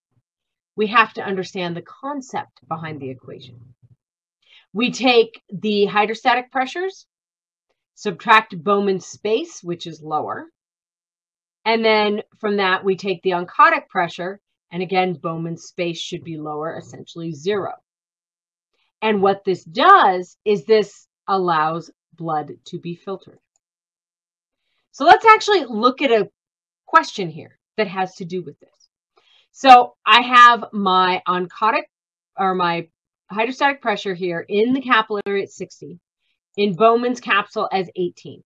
We have to understand the concept behind the equation. We take the hydrostatic pressures, subtract Bowman's space, which is lower, and then from that we take the oncotic pressure, and again Bowman's space should be lower, essentially 0. And what this does is this allows blood to be filtered. So let's actually look at a question here that has to do with this. So I have my oncotic or my hydrostatic pressure here in the capillary at 60, in Bowman's capsule as 18.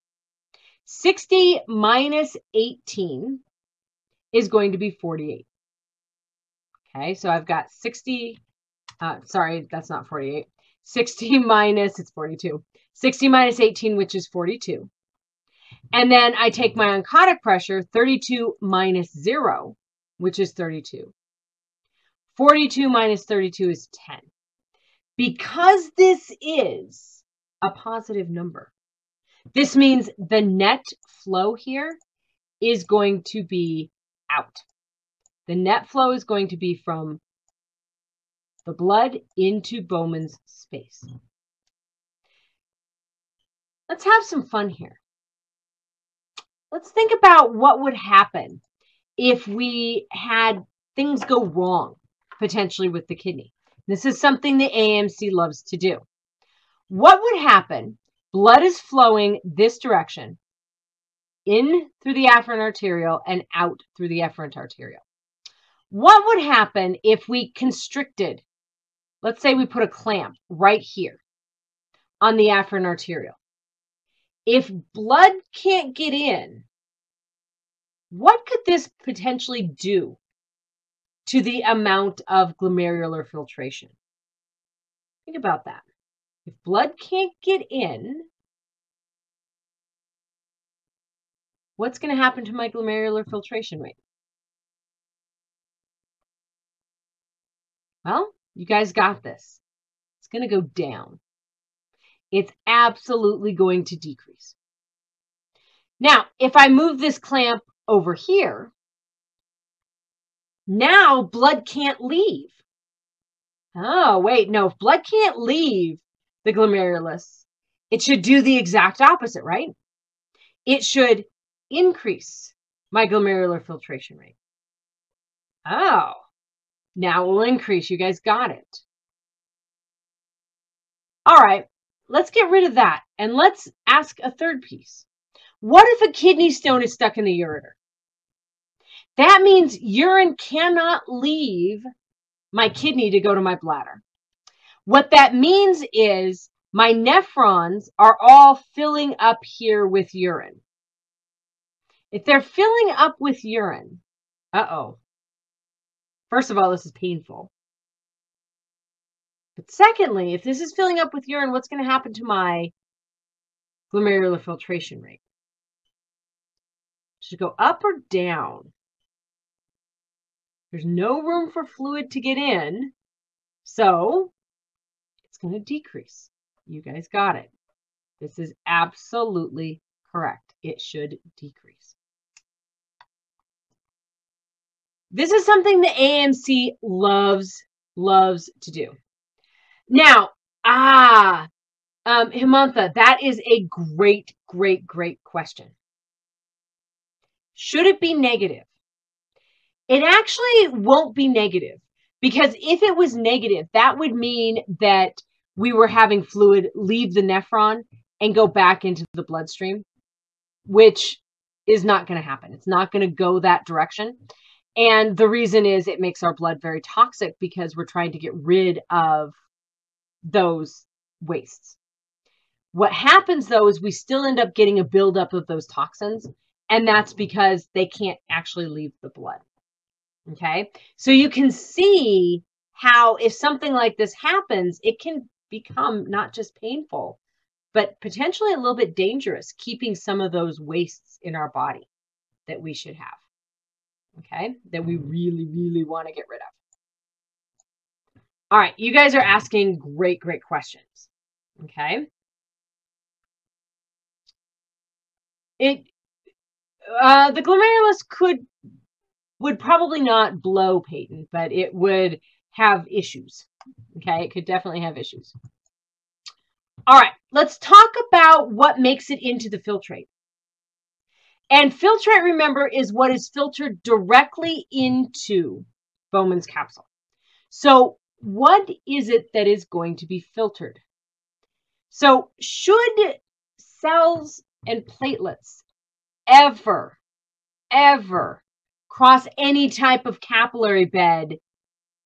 60 minus 18 is going to be 48. Okay, so I've got 60, sorry, that's not 48. 60 minus, it's 42. 60 minus 18, which is 42. And then I take my oncotic pressure, 32 minus 0, which is 32. 42 minus 32 is 10. Because this is a positive number, this means the net flow here is going to be out. The net flow is going to be from the blood into Bowman's space. Let's have some fun here. Let's think about what would happen if we had things go wrong, potentially with the kidney. This is something the AMC loves to do. What would happen? Blood is flowing this direction, in through the afferent arteriole and out through the efferent arteriole. What would happen if we constricted, let's say we put a clamp right here on the afferent arteriole? If blood can't get in, what could this potentially do to the amount of glomerular filtration? Think about that. If blood can't get in, what's going to happen to my glomerular filtration rate? Well, you guys got this. It's going to go down. It's absolutely going to decrease. Now, if I move this clamp over here, now blood can't leave. Oh, wait, no, if blood can't leave the glomerulus, it should do the exact opposite, right? It should increase my glomerular filtration rate. Oh, now it will increase. You guys got it. All right, let's get rid of that and let's ask a third piece. What if a kidney stone is stuck in the ureter? That means urine cannot leave my kidney to go to my bladder. What that means is my nephrons are all filling up here with urine. If they're filling up with urine, first of all, this is painful. But secondly, if this is filling up with urine, what's going to happen to my glomerular filtration rate? Should it go up or down? There's no room for fluid to get in, so it's going to decrease. You guys got it. This is absolutely correct. It should decrease. This is something the AMC loves to do. Now, Himantha, that is a great question. Should it be negative? It actually won't be negative, because if it was negative, that would mean that we were having fluid leave the nephron and go back into the bloodstream, which is not going to happen. It's not going to go that direction. And the reason is it makes our blood very toxic because we're trying to get rid of those wastes. What happens though is we still end up getting a buildup of those toxins, and that's because they can't actually leave the blood. Okay, so you can see how if something like this happens, it can become not just painful, but potentially a little bit dangerous, keeping some of those wastes in our body that we should have, okay, that we really want to get rid of. All right, you guys are asking great questions, okay? The glomerulus would probably not blow patent, but it would have issues. Okay, it could definitely have issues. All right, let's talk about what makes it into the filtrate. And filtrate, remember, is what is filtered directly into Bowman's capsule. So what is it that is going to be filtered? So should cells and platelets ever cross any type of capillary bed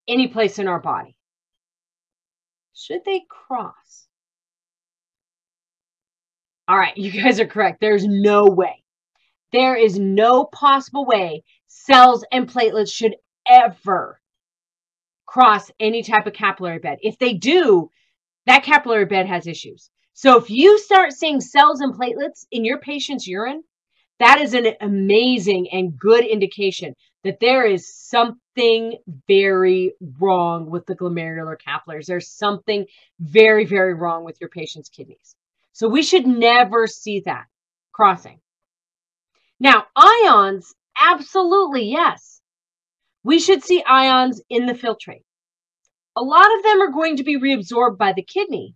any place in our body? Should they cross? All right, you guys are correct. There's no way. There is no possible way cells and platelets should ever cross any type of capillary bed. If they do, that capillary bed has issues. So if you start seeing cells and platelets in your patient's urine, that is an amazing and good indication that there is something very wrong with the glomerular capillaries. There's something very wrong with your patient's kidneys. So we should never see that crossing. Now, ions, absolutely, yes. We should see ions in the filtrate. A lot of them are going to be reabsorbed by the kidney,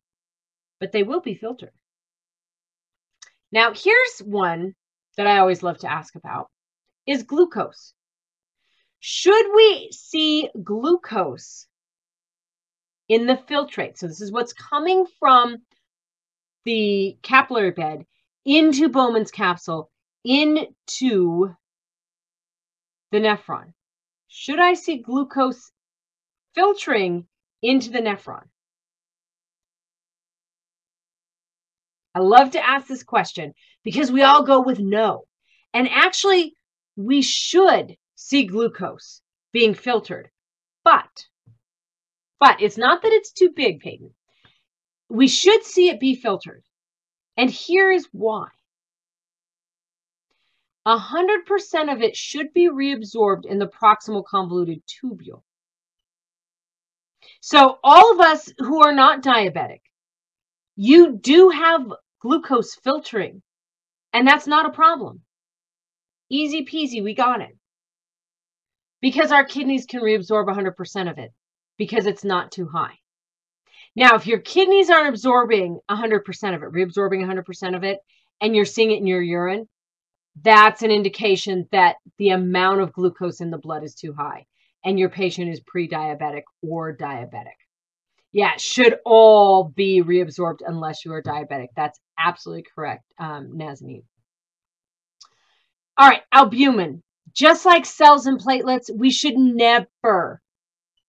but they will be filtered. Now, here's one that I always love to ask about, is glucose. Should we see glucose in the filtrate? So this is what's coming from the capillary bed into Bowman's capsule, into the nephron. Should I see glucose filtering into the nephron? I love to ask this question because we all go with no. And actually, we should see glucose being filtered. But it's not that it's too big, Peyton. We should see it be filtered. And here is why. 100% of it should be reabsorbed in the proximal convoluted tubule. So all of us who are not diabetic, you do have glucose filtering, and that's not a problem. Easy peasy, we got it. Because our kidneys can reabsorb 100% of it because it's not too high. Now, if your kidneys aren't absorbing 100% of it, reabsorbing 100% of it, and you're seeing it in your urine, that's an indication that the amount of glucose in the blood is too high and your patient is pre-diabetic or diabetic. Yeah, it should all be reabsorbed unless you are diabetic. That's absolutely correct, Nazanin. All right, albumin. Just like cells and platelets, we should never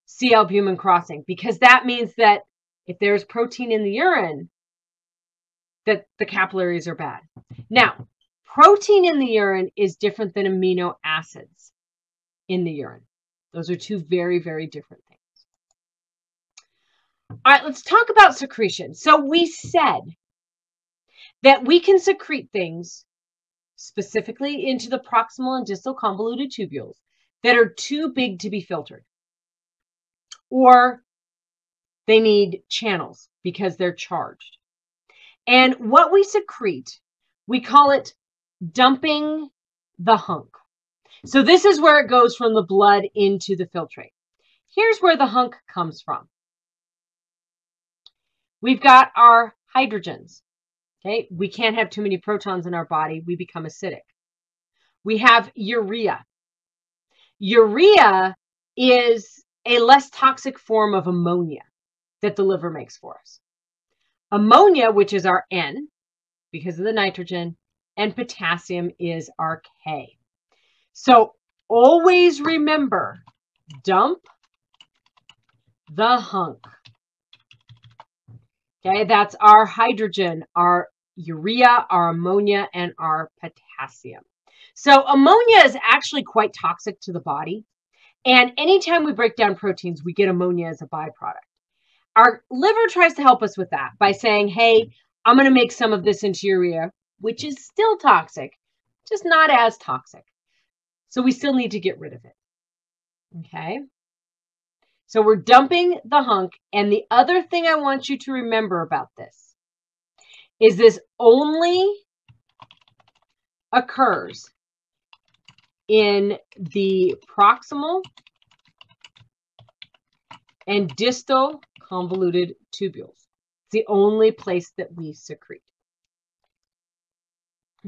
see albumin crossing, because that means that if there's protein in the urine, that the capillaries are bad. Now, protein in the urine is different than amino acids in the urine. Those are two very, very different things. All right, let's talk about secretion. So we said that we can secrete things specifically into the proximal and distal convoluted tubules that are too big to be filtered, or they need channels because they're charged. And what we secrete, we call it dumping the hunk. So this is where it goes from the blood into the filtrate. Here's where the hunk comes from. We've got our hydrogens. Okay, we can't have too many protons in our body. We become acidic. We have urea. Urea is a less toxic form of ammonia that the liver makes for us. Ammonia, which is our N because of the nitrogen, and potassium is our K. So always remember, dump the hunk. Okay, that's our hydrogen, our urea, our ammonia, and our potassium. So ammonia is actually quite toxic to the body. And anytime we break down proteins, we get ammonia as a byproduct. Our liver tries to help us with that by saying, hey, I'm going to make some of this into urea, which is still toxic, just not as toxic. So we still need to get rid of it. Okay. So we're dumping the hunk. And the other thing I want you to remember about this is this only occurs in the proximal and distal convoluted tubules. It's the only place that we secrete.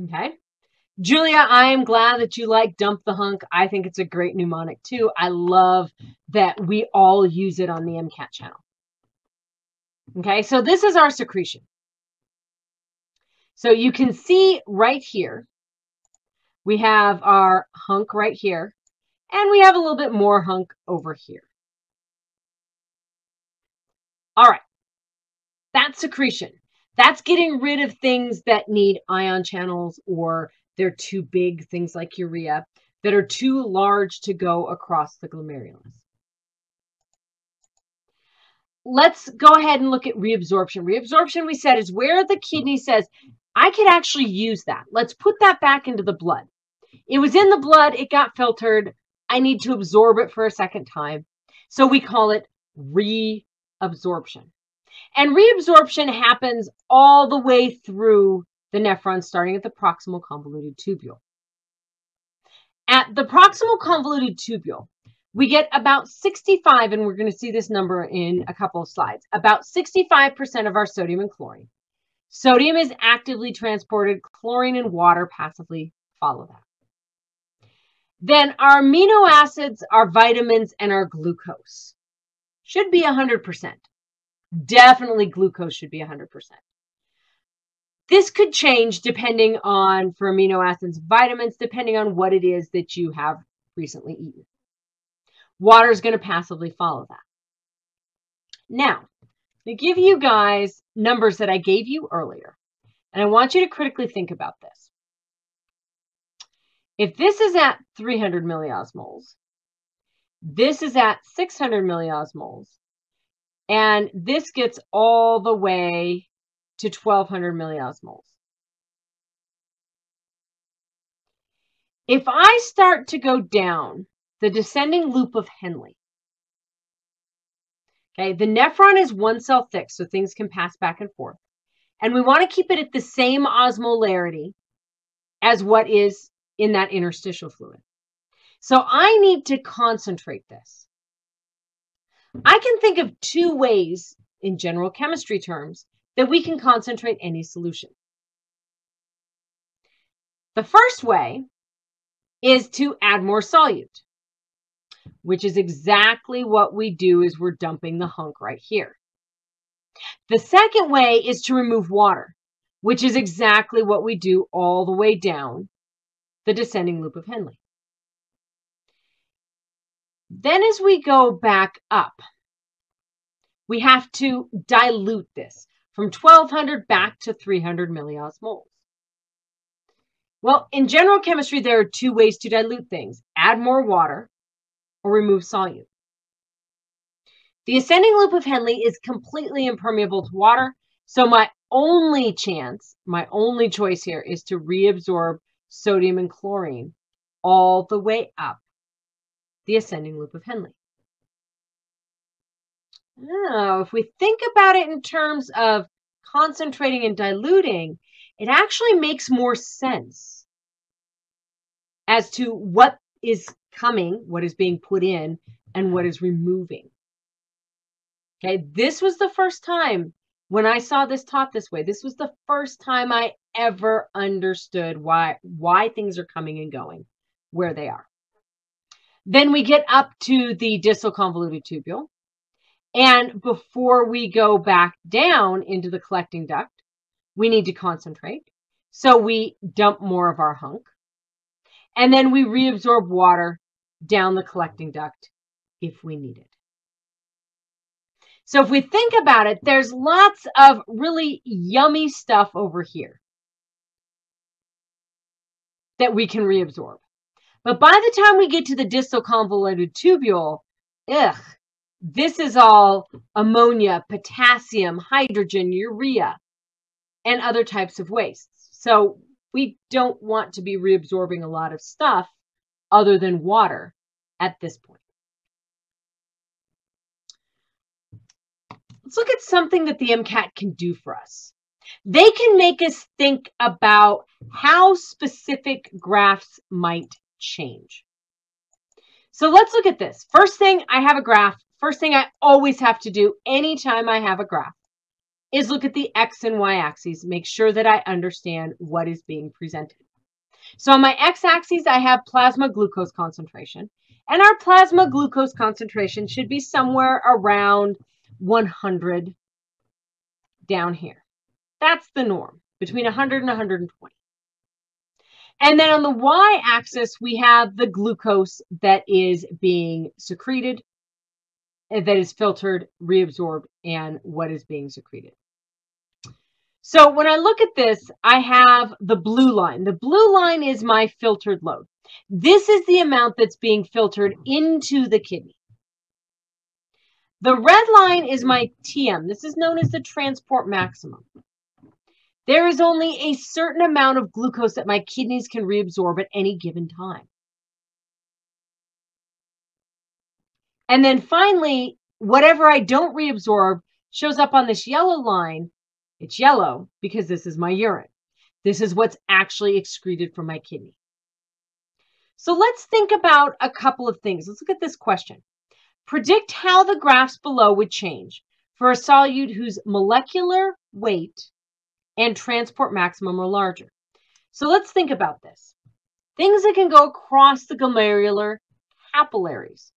Okay. Julia, I am glad that you like dump the hunk. I think it's a great mnemonic too. I love that we all use it on the MCAT channel. Okay, so this is our secretion. So you can see right here, we have our hunk right here, and we have a little bit more hunk over here. All right, that's secretion. That's getting rid of things that need ion channels, or they're too big, things like urea, that are too large to go across the glomerulus. Let's go ahead and look at reabsorption. Reabsorption, we said, is where the kidney says, I could actually use that. Let's put that back into the blood. It was in the blood, it got filtered. I need to absorb it for a second time. So we call it reabsorption. And reabsorption happens all the way through the nephron, starting at the proximal convoluted tubule. At the proximal convoluted tubule, we get about 65, and we're going to see this number in a couple of slides, about 65% of our sodium and chlorine. Sodium is actively transported, chlorine and water passively follow that. Then our amino acids, our vitamins, and our glucose should be 100%. Definitely glucose should be 100%. This could change depending on, for amino acids, vitamins, depending on what it is that you have recently eaten. Water is going to passively follow that. Now, to give you guys numbers that I gave you earlier, and I want you to critically think about this. If this is at 300 milliosmoles, this is at 600 milliosmoles, and this gets all the way to 1200 milliosmoles. If I start to go down the descending loop of Henle, okay, the nephron is one cell thick, so things can pass back and forth. And we want to keep it at the same osmolarity as what is in that interstitial fluid. So I need to concentrate this. I can think of two ways in general chemistry terms that we can concentrate any solution. The first way is to add more solute, which is exactly what we do as we're dumping the hunk right here. The second way is to remove water, which is exactly what we do all the way down the descending loop of Henle. Then as we go back up, we have to dilute this from 1200 back to 300 milliosmoles. Well, in general chemistry, there are two ways to dilute things: add more water or remove solute. The ascending loop of Henle is completely impermeable to water, so my only choice here is to reabsorb sodium and chlorine all the way up the ascending loop of Henle. Now, if we think about it in terms of concentrating and diluting, it actually makes more sense as to what is coming, what is being put in, and what is removing. Okay, this was the first time when I saw this taught this way. This was the first time I ever understood why things are coming and going where they are. Then we get up to the distal convoluted tubule. And before we go back down into the collecting duct, we need to concentrate. So we dump more of our hunk. And then we reabsorb water down the collecting duct if we need it. So if we think about it, there's lots of really yummy stuff over here that we can reabsorb. But by the time we get to the distal convoluted tubule, this is all ammonia, potassium, hydrogen, urea, and other types of wastes. So we don't want to be reabsorbing a lot of stuff other than water at this point. Let's look at something that the MCAT can do for us. They can make us think about how specific graphs might change. So let's look at this. First thing, I have a graph. First thing I always have to do anytime I have a graph is look at the X and Y axes, make sure that I understand what is being presented. So on my X axis, I have plasma glucose concentration, and our plasma glucose concentration should be somewhere around 100 down here. That's the norm, between 100 and 120. And then on the Y-axis, we have the glucose that is being secreted, that is filtered, reabsorbed, and what is being secreted. So when I look at this, I have the blue line. The blue line is my filtered load. This is the amount that's being filtered into the kidney. The red line is my TM. This is known as the transport maximum. There is only a certain amount of glucose that my kidneys can reabsorb at any given time. And then finally, whatever I don't reabsorb shows up on this yellow line. It's yellow because this is my urine. This is what's actually excreted from my kidney. So let's think about a couple of things. Let's look at this question. Predict how the graphs below would change for a solute whose molecular weight and transport maximum are larger. So let's think about this. Things that can go across the glomerular capillaries.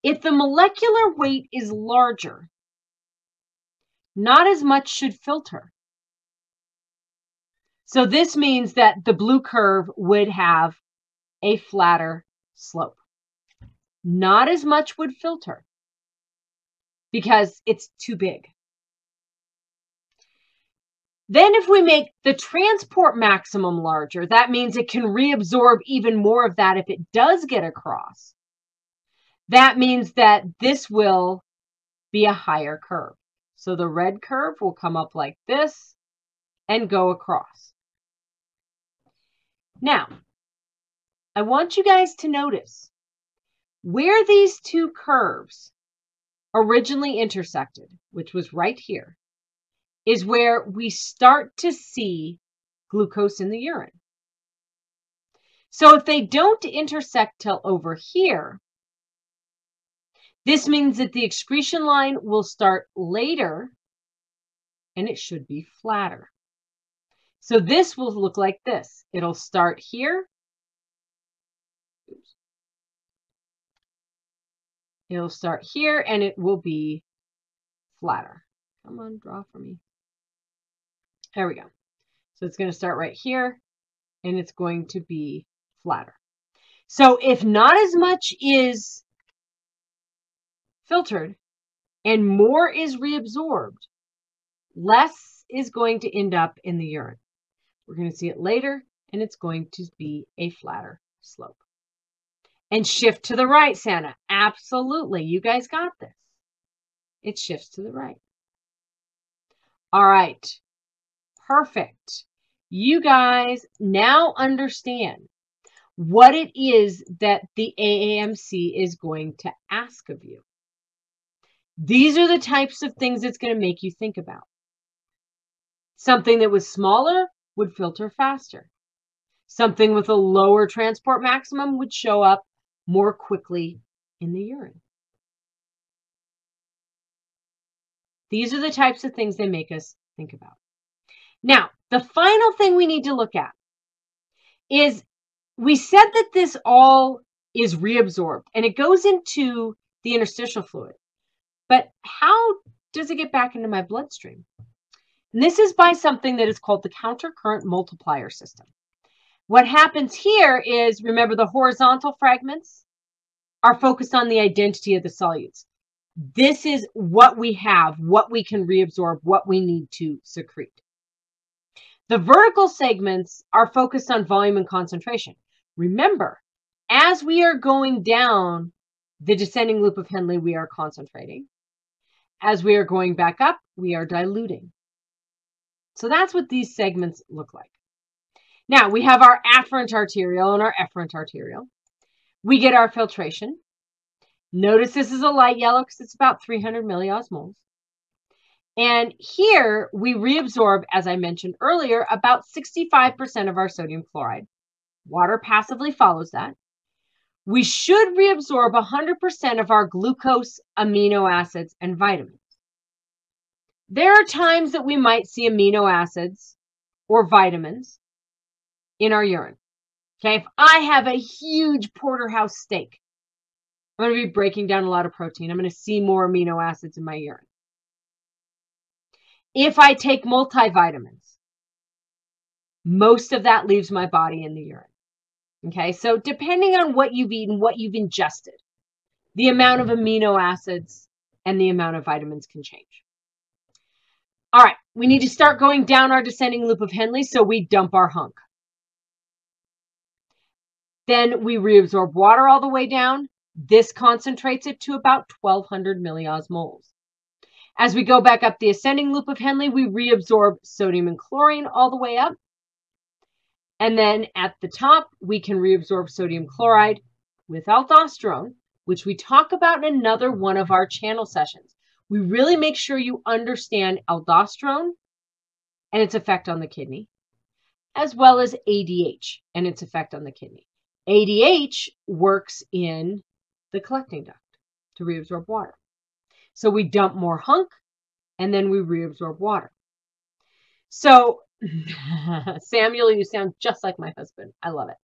If the molecular weight is larger, not as much should filter. So this means that the blue curve would have a flatter slope. Not as much would filter because it's too big. Then if we make the transport maximum larger, that means it can reabsorb even more of that if it does get across. That means that this will be a higher curve. So the red curve will come up like this and go across. Now, I want you guys to notice where these two curves originally intersected, which was right here, is where we start to see glucose in the urine. So if they don't intersect till over here, this means that the excretion line will start later and it should be flatter. So this will look like this. It'll start here. Oops. It'll start here and it will be flatter. Come on, draw for me. There we go. So it's going to start right here and it's going to be flatter. So if not as much is filtered and more is reabsorbed, less is going to end up in the urine. We're going to see it later, and it's going to be a flatter slope. And shift to the right, Santa. Absolutely. You guys got this. It shifts to the right. All right. Perfect. You guys now understand what it is that the AAMC is going to ask of you. These are the types of things it's going to make you think about. Something that was smaller would filter faster. Something with a lower transport maximum would show up more quickly in the urine. These are the types of things they make us think about. Now, the final thing we need to look at is we said that this all is reabsorbed and it goes into the interstitial fluid. But how does it get back into my bloodstream? And this is by something that is called the countercurrent multiplier system. What happens here is, remember, the horizontal fragments are focused on the identity of the solutes. This is what we have, what we can reabsorb, what we need to secrete. The vertical segments are focused on volume and concentration. Remember, as we are going down the descending loop of Henle, we are concentrating. As we are going back up, we are diluting. So that's what these segments look like. Now, we have our afferent arterial and our efferent arterial. We get our filtration. Notice this is a light yellow because it's about 300 milliosmoles. And here we reabsorb, as I mentioned earlier, about 65% of our sodium chloride. Water passively follows that. We should reabsorb 100% of our glucose, amino acids, and vitamins. There are times that we might see amino acids or vitamins in our urine. Okay, if I have a huge porterhouse steak, I'm going to be breaking down a lot of protein. I'm going to see more amino acids in my urine. If I take multivitamins, most of that leaves my body in the urine. Okay, so depending on what you've eaten, what you've ingested, the amount of amino acids and the amount of vitamins can change. All right, we need to start going down our descending loop of Henle, so we dump our hunk. Then we reabsorb water all the way down. This concentrates it to about 1,200 milliosmoles. As we go back up the ascending loop of Henle, we reabsorb sodium and chlorine all the way up. And then at the top, we can reabsorb sodium chloride with aldosterone, which we talk about in another one of our channel sessions. We really make sure you understand aldosterone and its effect on the kidney, as well as ADH and its effect on the kidney. ADH works in the collecting duct to reabsorb water. So we dump more hunk and then we reabsorb water. So Samuel, you sound just like my husband. I love it.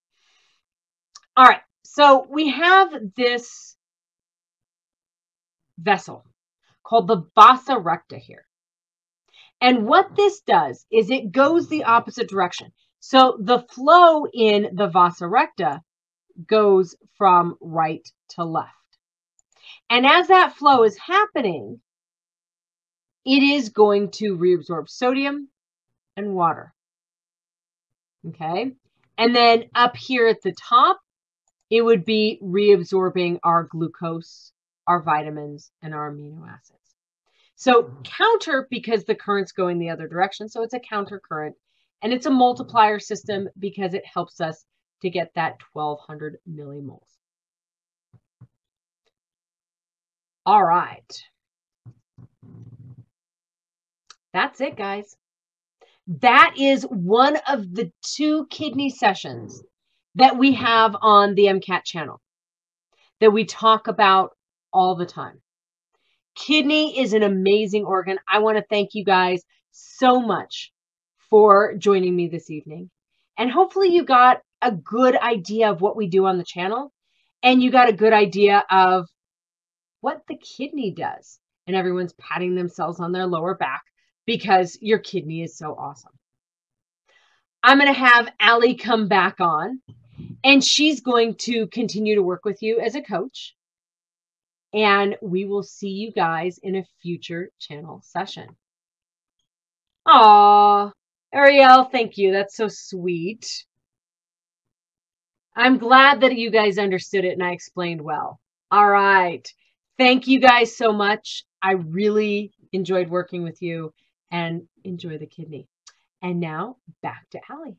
All right. So we have this vessel called the vasa recta here. And what this does is it goes the opposite direction. So the flow in the vasa recta goes from right to left. And as that flow is happening, it is going to reabsorb sodium and water. Okay. And then up here at the top, it would be reabsorbing our glucose, our vitamins, and our amino acids. So counter because the current's going the other direction. So it's a counter current. And it's a multiplier system because it helps us to get that 1,200 millimoles. All right. That's it, guys. That is one of the 2 kidney sessions that we have on the MCAT channel that we talk about all the time. Kidney is an amazing organ. I want to thank you guys so much for joining me this evening. And hopefully you got a good idea of what we do on the channel, and you got a good idea of what the kidney does. And everyone's patting themselves on their lower back because your kidney is so awesome. I'm going to have Allie come back on, and she's going to continue to work with you as a coach. And we will see you guys in a future channel session. Aw, Ariel, thank you. That's so sweet. I'm glad that you guys understood it and I explained well. All right. Thank you guys so much. I really enjoyed working with you, and enjoy the kidney. And now back to Allie.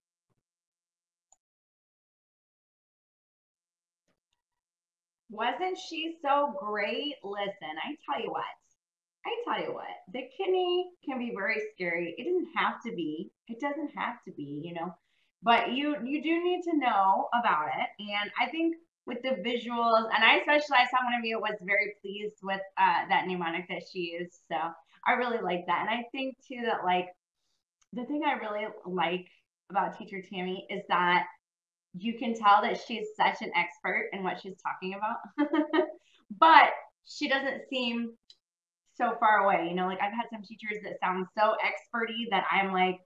Wasn't she so great? Listen, I tell you what, the kidney can be very scary. It doesn't have to be. It doesn't have to be, you know, but you do need to know about it. And I think with the visuals, and I saw one of you was very pleased with that mnemonic that she used. So I really like that. And I think too that like the thing I really like about Teacher Tammy is that you can tell that she's such an expert in what she's talking about, but she doesn't seem so far away. You know, like I've had some teachers that sound so experty that I'm like,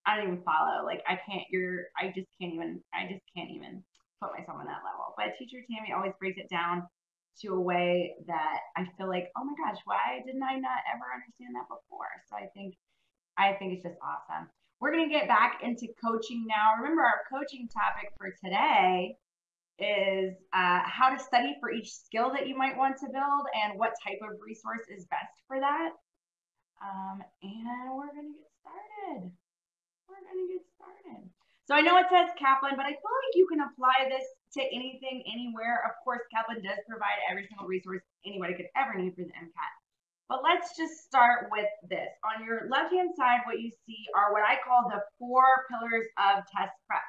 I don't even follow. Like I just can't even put myself on that level. But Teacher Tammy always breaks it down to a way that I feel like, oh my gosh, why didn't I not ever understand that before? So I think it's just awesome. We're going to get back into coaching now. Remember, our coaching topic for today is how to study for each skill that you might want to build and what type of resource is best for that. And we're going to get started. So I know it says Kaplan, but I feel like you can apply this to anything, anywhere. Of course, Kaplan does provide every single resource anybody could ever need for the MCAT. But let's just start with this. On your left-hand side, what you see are what I call the 4 pillars of test prep: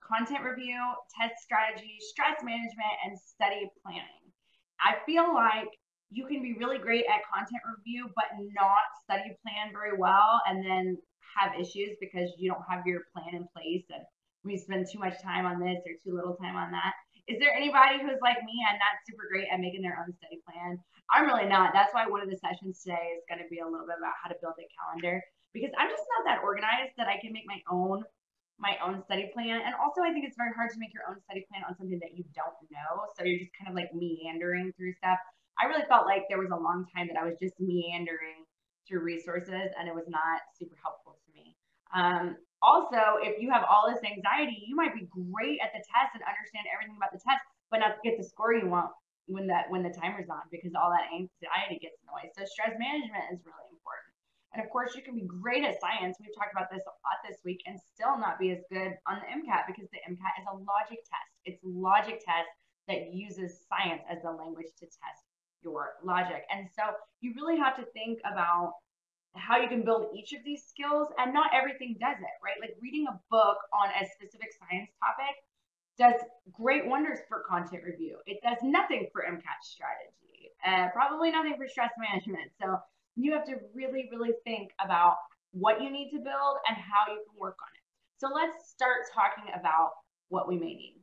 content review, test strategy, stress management, and study planning. I feel like you can be really great at content review, but not study plan very well, and then have issues because you don't have your plan in place and we spend too much time on this or too little time on that. Is there anybody who's like me and not super great at making their own study plan? I'm really not. That's why one of the sessions today is going to be a little bit about how to build a calendar, because I'm just not that organized that I can make my own study plan. And also I think it's very hard to make your own study plan on something that you don't know. So you're just kind of like meandering through stuff. I really felt like there was a long time that I was just meandering through resources and it was not super helpful to me. Also, if you have all this anxiety, you might be great at the test and understand everything about the test, but not get the score you want when the timer's on, because all that anxiety gets in the way. So stress management is really important. And of course, you can be great at science. We've talked about this a lot this week, and still not be as good on the MCAT, because the MCAT is a logic test. It's a logic test that uses science as the language to test your logic. And so you really have to think about how you can build each of these skills, and not everything does it, right? Like reading a book on a specific science topic does great wonders for content review. It does nothing for MCAT strategy, probably nothing for stress management. So you have to really, really think about what you need to build and how you can work on it. So let's start talking about what we may need.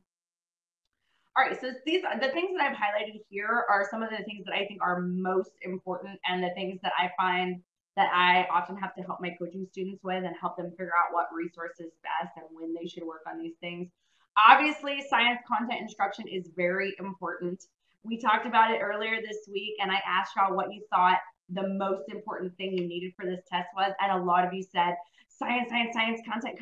All right, so the things that I've highlighted here are some of the things that I think are most important, and the things that I find that I often have to help my coaching students with and help them figure out what resource is best and when they should work on these things. Obviously, science content instruction is very important. We talked about it earlier this week, and I asked y'all what you thought the most important thing you needed for this test was, and a lot of you said science, content.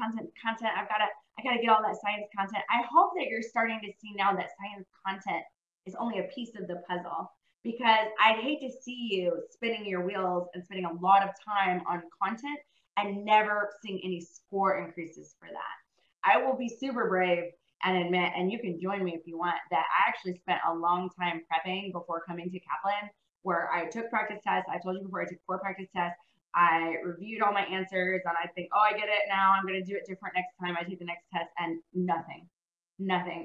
I gotta get all that science content. I hope that you're starting to see now that science content is only a piece of the puzzle, because I'd hate to see you spinning your wheels and spending a lot of time on content and never seeing any score increases for that. I will be super brave and admit, and you can join me if you want, that I actually spent a long time prepping before coming to Kaplan, where I took practice tests. I told you before, I took 4 practice tests. I reviewed all my answers and I think, oh, I get it now. I'm going to do it different next time I take the next test, and nothing.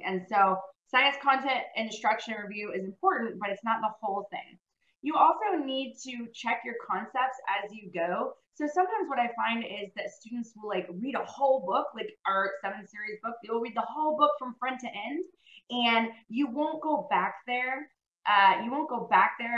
And so science content instruction review is important, but it's not the whole thing. You also need to check your concepts as you go. So sometimes what I find is that students will like read a whole book, like our 7 series book. They'll read the whole book from front to end, and you won't go back there.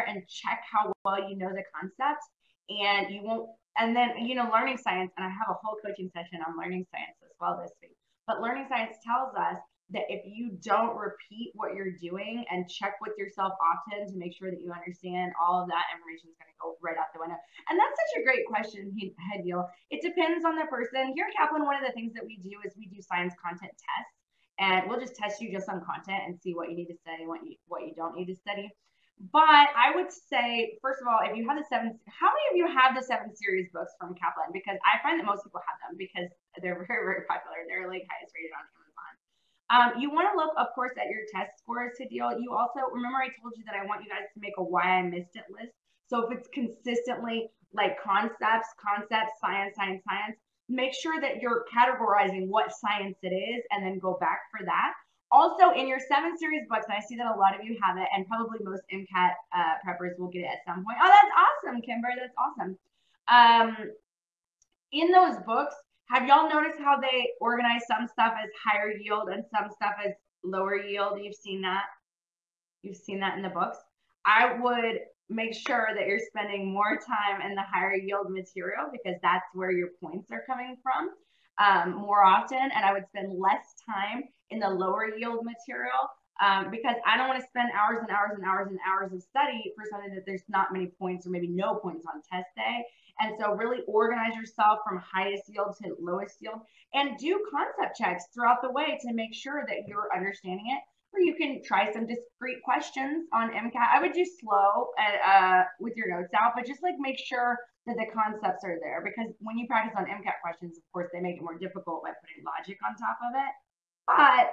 And check how well you know the concept. and you won't, and then, you know, learning science, and I have a whole coaching session on learning science as well this week, but learning science tells us that if you don't repeat what you're doing and check with yourself often to make sure that you understand, all of that information is going to go right out the window. And that's such a great question, Hedil. It depends on the person. Here at Kaplan, one of the things that we do is we do science content tests, and we'll just test you just on content and see what you need to study, what you don't need to study. But I would say, first of all, if you have the how many of you have the 7 series books from Kaplan? Because I find that most people have them because they're very, very popular. They're like highest rated on Amazon. You want to look, of course, at your test scores to deal. You also, remember I told you that I want you guys to make a why I missed it list. So if it's consistently like concepts, science, make sure that you're categorizing what science it is and then go back for that. Also, in your 7 series books, and I see that a lot of you have it, and probably most MCAT preppers will get it at some point. Oh, that's awesome, Kimber. That's awesome. In those books, have y'all noticed how they organize some stuff as higher yield and some stuff as lower yield? You've seen that? You've seen that in the books? I would make sure that you're spending more time in the higher yield material because that's where your points are coming from more often. And I would spend less time in the lower yield material because I don't want to spend hours and hours and hours and hours of study for something that there's not many points or maybe no points on test day. And so really organize yourself from highest yield to lowest yield and do concept checks throughout the way to make sure that you're understanding it. Or you can try some discrete questions on MCAT. I would do slow with your notes out, but just like make sure that the concepts are there because when you practice on MCAT questions, of course, they make it more difficult by putting logic on top of it. But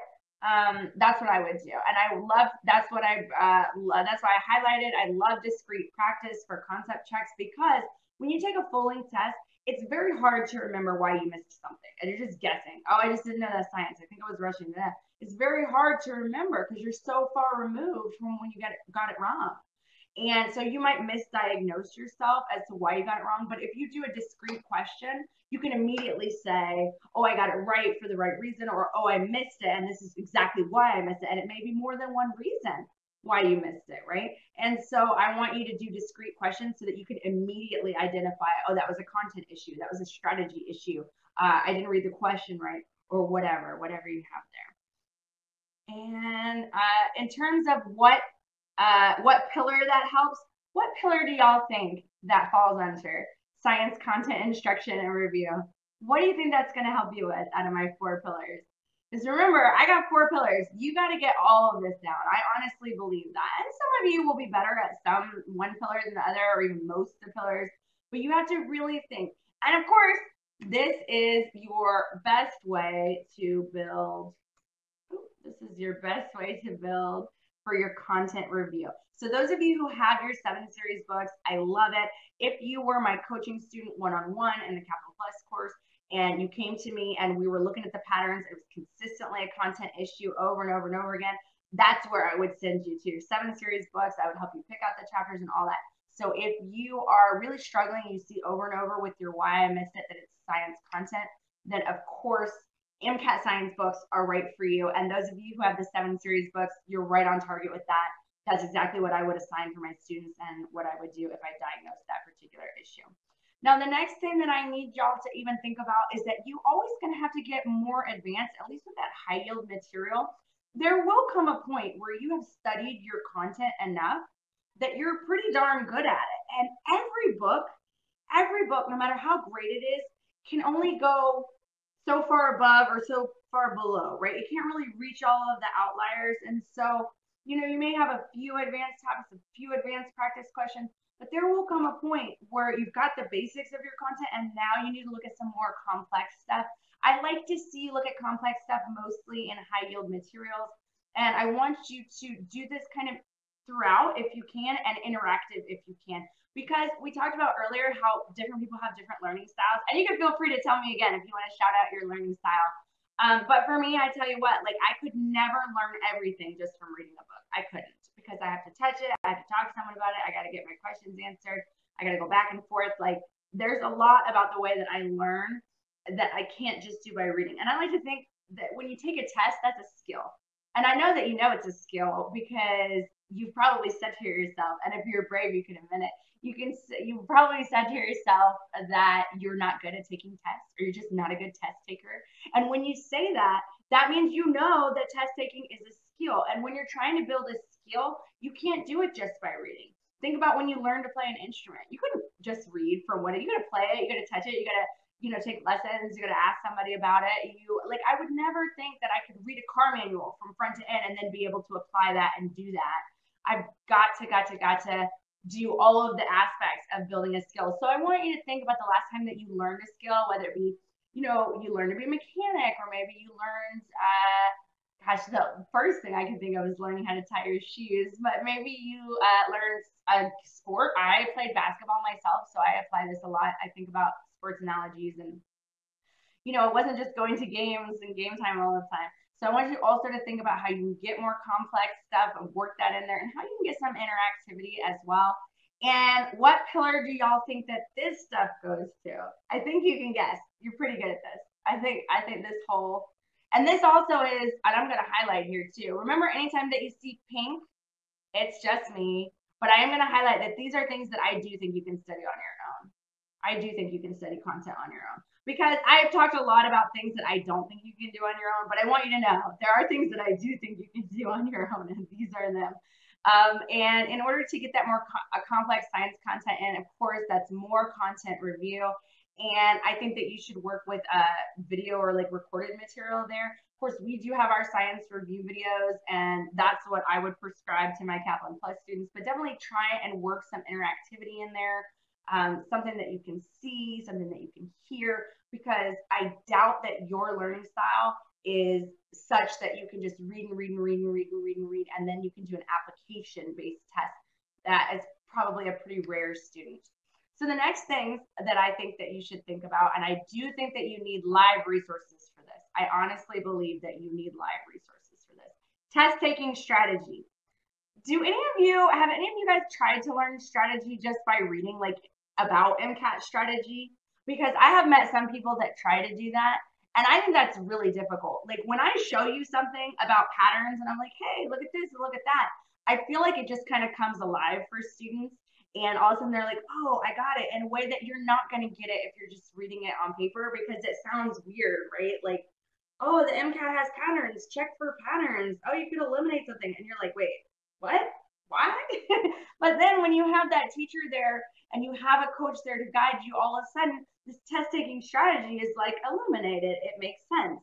that's what I would do. And I love, that's why I highlighted, I love discrete practice for concept checks because when you take a full length test, it's very hard to remember why you missed something and you're just guessing. Oh, I just didn't know that science. I think I was rushing that. It's very hard to remember because you're so far removed from when you got it wrong. And so you might misdiagnose yourself as to why you got it wrong. But if you do a discrete question, you can immediately say, oh, I got it right for the right reason, or oh, I missed it. And this is exactly why I missed it. And it may be more than one reason why you missed it, right? And so I want you to do discrete questions so that you can immediately identify, oh, that was a content issue. That was a strategy issue. I didn't read the question right, or whatever you have there. And in terms of what pillar that helps, what pillar do y'all think that falls under? Science, content, instruction, and review. What do you think that's going to help you with out of my 4 pillars? Because remember, I got 4 pillars. You got to get all of this down. I honestly believe that. And some of you will be better at one pillar than the other, or even most of the pillars. But you have to really think. And of course, this is your best way to build. This is your best way to build for your content review. So those of you who have your 7 series books, I love it. If you were my coaching student one-on-one in the Kaplan Plus course, and you came to me and we were looking at the patterns, it was consistently a content issue over and over and over again, that's where I would send you to your 7 series books. I would help you pick out the chapters and all that. So if you are really struggling, you see over and over with your why I missed it, that it's science content, then of course, MCAT science books are right for you. And those of you who have the 7 series books, you're right on target with that. That's exactly what I would assign for my students and what I would do if I diagnosed that particular issue. Now, the next thing that I need y'all to even think about is that you always going to have to get more advanced, at least with that high yield material. There will come a point where you have studied your content enough that you're pretty darn good at it. And every book, no matter how great it is, can only go so far above or so far below, right? It can't really reach all of the outliers. And so, you know, you may have a few advanced topics, a few advanced practice questions, but there will come a point where you've got the basics of your content and now you need to look at some more complex stuff. I like to see you look at complex stuff mostly in high yield materials. And I want you to do this kind of throughout if you can and interactive if you can. Because we talked about earlier how different people have different learning styles. And you can feel free to tell me again if you want to shout out your learning style. But for me, I tell you what, like I could never learn everything just from reading a book. I couldn't because I have to touch it. I have to talk to someone about it. I got to get my questions answered. I got to go back and forth. Like there's a lot about the way that I learn that I can't just do by reading. And I like to think that when you take a test, that's a skill. And I know that you know it's a skill because you've probably said to yourself, and if you're brave, you can admit it. You probably said to yourself that you're not good at taking tests, or you're just not a good test taker. And when you say that, that means you know that test taking is a skill. And when you're trying to build a skill, you can't do it just by reading. Think about when you learn to play an instrument. You couldn't just read for what you got to play it, you got to touch it, you got to take lessons, you got to ask somebody about it. I would never think that I could read a car manual from front to end and then be able to apply that and do that. I've got to do all of the aspects of building a skill. So I want you to think about the last time that you learned a skill, whether it be, you learned to be a mechanic, or maybe you learned, the first thing I can think of is learning how to tie your shoes, but maybe you learned a sport. I played basketball myself, so I apply this a lot. I think about sports analogies, and it wasn't just going to games and game time all the time. So I want you also to think about how you can get more complex stuff and work that in there, and how you can get some interactivity as well. And what pillar do y'all think that this stuff goes to? I think you can guess. You're pretty good at this. I think this whole, and this also is, and I'm going to highlight here too. Remember, anytime that you see pink, it's just me, but I am going to highlight that these are things that I do think you can study on your own. I do think you can study content on your own, because I've talked a lot about things that I don't think you can do on your own, but I want you to know there are things that I do think you can do on your own, and these are them. And in order to get that more complex science content in, of course, that's more content review. And I think that you should work with video or recorded material there. Of course, we do have our science review videos, and that's what I would prescribe to my Kaplan Plus students, but definitely try and work some interactivity in there. Something that you can see, something that you can hear, because I doubt that your learning style is such that you can just read, and then you can do an application-based test. That is probably a pretty rare student. So the next thing that I think that you should think about, and I do think that you need live resources for this. I honestly believe that you need live resources for this. Test taking strategy. Have any of you guys tried to learn strategy just by reading about MCAT strategy? Because I have met some people that try to do that, and I think that's really difficult. When I show you something about patterns and I'm like, hey, look at this and look at that, I feel like it just kind of comes alive for students, and all of a sudden they're like, oh, I got it, in a way that you're not going to get it if you're just reading it on paper, because it sounds weird, right? Oh, the MCAT has patterns, check for patterns. Oh, you could eliminate something, and you're like, wait, what? Why? But then when you have that teacher there and you have a coach there to guide you, all of a sudden this test taking strategy is eliminated. It makes sense.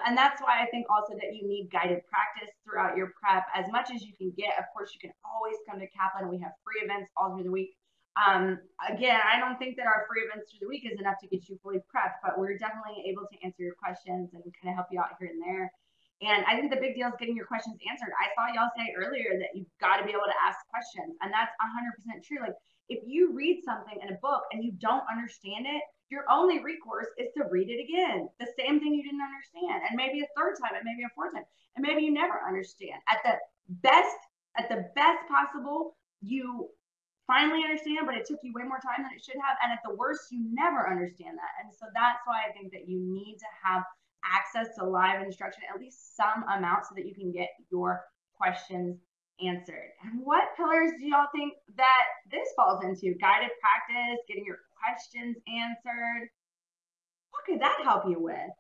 And that's why I think also that you need guided practice throughout your prep as much as you can get. Of course, you can always come to Kaplan. We have free events all through the week. Again, I don't think that our free events through the week is enough to get you fully prepped, but we're definitely able to answer your questions and kind of help you out here and there. And I think the big deal is getting your questions answered. I saw y'all say earlier that you've got to be able to ask questions, and that's 100% true. If you read something in a book and you don't understand it, your only recourse is to read it again. The same thing you didn't understand, and maybe a third time, and maybe a fourth time, and maybe you never understand. At the best possible, you finally understand, but it took you way more time than it should have. And at the worst, you never understand that. And so that's why I think that you need to have access to live instruction, at least some amount, so that you can get your questions answered. And what pillars do y'all think that this falls into? Guided practice, getting your questions answered. What could that help you with?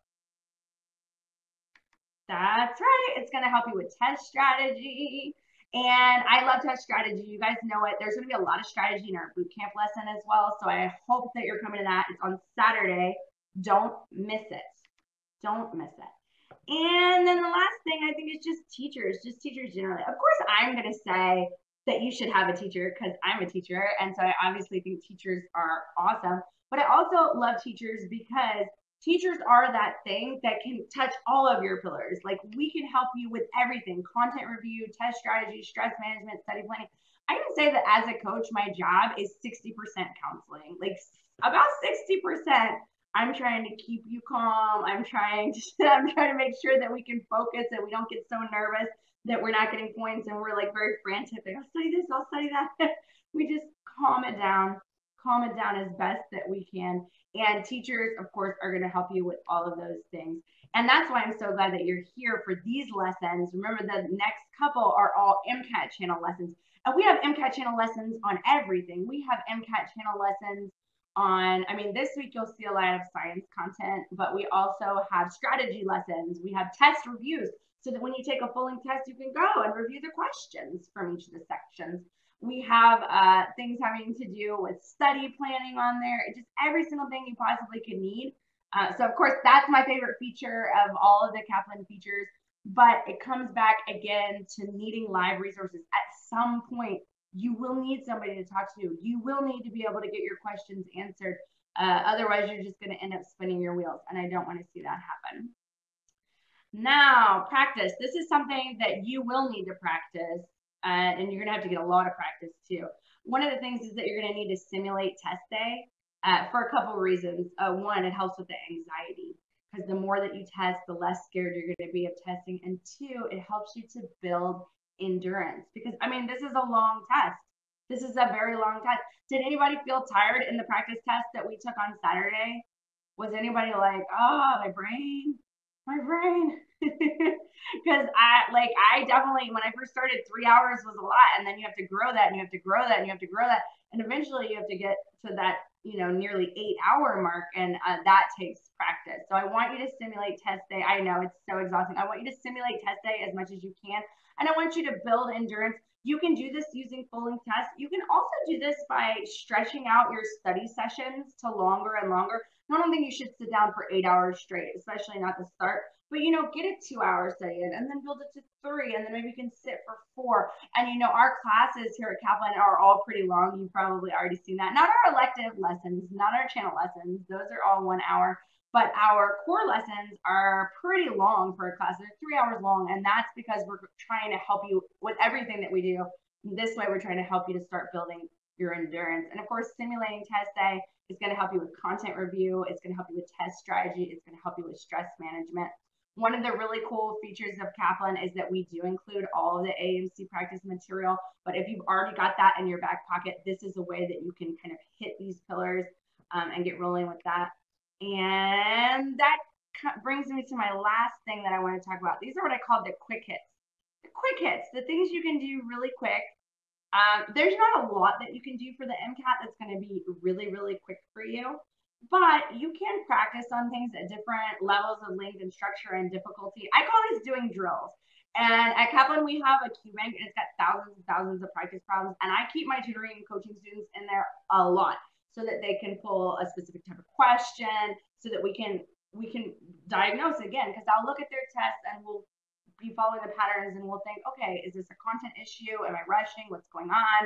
That's right. It's going to help you with test strategy. And I love test strategy. You guys know it. There's going to be a lot of strategy in our boot camp lesson as well. So I hope that you're coming to that. It's on Saturday. Don't miss it. Don't miss it. And then the last thing I think is just teachers generally. Of course, I'm going to say that you should have a teacher because I'm a teacher. And so I obviously think teachers are awesome. But I also love teachers because teachers are that thing that can touch all of your pillars. We can help you with everything: content review, test strategy, stress management, study planning. I can say that as a coach, my job is 60% counseling. About 60%. I'm trying to keep you calm. I'm trying to make sure that we can focus, and we don't get so nervous that we're not getting points and we're very frantic. I'll study this, I'll study that. We just calm it down as best that we can. And teachers, of course, are going to help you with all of those things. And that's why I'm so glad that you're here for these lessons. Remember, the next couple are all MCAT channel lessons. And we have MCAT channel lessons on everything. We have MCAT channel lessons on, I mean, this week you'll see a lot of science content, but we also have strategy lessons. We have test reviews so that when you take a full length test, you can go and review the questions from each of the sections. We have things having to do with study planning on there, just every single thing you possibly could need. So of course, that's my favorite feature of all of the Kaplan features, but it comes back again to needing live resources. At some point, you will need somebody to talk to. You will need to be able to get your questions answered. Otherwise, you're just going to end up spinning your wheels, and I don't want to see that happen. Now, practice. This is something that you will need to practice, and you're going to have to get a lot of practice too. One of the things is that you're going to need to simulate test day for a couple of reasons. One, it helps with the anxiety, because the more that you test, the less scared you're going to be of testing. And two, it helps you to build endurance, because I mean, this is a long test. This is a very long test. Did anybody feel tired in the practice test that we took on Saturday? Was anybody like, oh, my brain? Because I definitely, when I first started, 3 hours was a lot, and then you have to grow that, and you have to grow that, and you have to grow that, and eventually you have to get to that, you know, nearly 8-hour mark, and that takes practice. So I want you to simulate test day. I know it's so exhausting. I want you to simulate test day as much as you can, and I want you to build endurance. You can do this using full length tests. You can also do this by stretching out your study sessions to longer and longer. I don't think you should sit down for 8 hours straight, especially not to start. But, you know, get a 2-hour study in and then build it to 3, and then maybe you can sit for 4. And, you know, our classes here at Kaplan are all pretty long. You've probably already seen that. Not our elective lessons, not our channel lessons. Those are all 1 hour. But our core lessons are pretty long for a class. They're 3 hours long, and that's because we're trying to help you with everything that we do. This way, we're trying to help you to start building your endurance. And of course, simulating test day is going to help you with content review. It's going to help you with test strategy. It's going to help you with stress management. One of the really cool features of Kaplan is that we do include all of the AMC practice material. But if you've already got that in your back pocket, this is a way that you can kind of hit these pillars and get rolling with that. And that brings me to my last thing that I want to talk about. These are what I call the quick hits. The quick hits, the things you can do really quick. There's not a lot that you can do for the MCAT that's going to be really, really quick for you, but you can practice on things at different levels of length and structure and difficulty. I call these doing drills. And at Kaplan, we have a Q bank, and it's got thousands and thousands of practice problems. And I keep my tutoring and coaching students in there a lot, so that they can pull a specific type of question, so that we can diagnose again, because I'll look at their tests and we'll be following the patterns, and we'll think, okay, is this a content issue? Am I rushing? What's going on?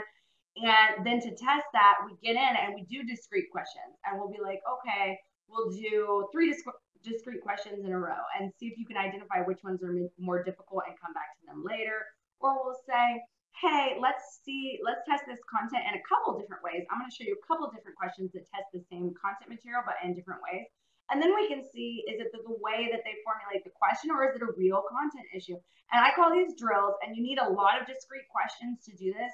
And then to test that, we get in and we do discrete questions, and we'll be like, okay, we'll do 3 discrete questions in a row and see if you can identify which ones are more difficult and come back to them later. Or we'll say, hey, let's test this content in a couple different ways. I'm going to show you a couple different questions that test the same content material, but in different ways. And then we can see, is it the way that they formulate the question, or is it a real content issue? And I call these drills, and you need a lot of discrete questions to do this,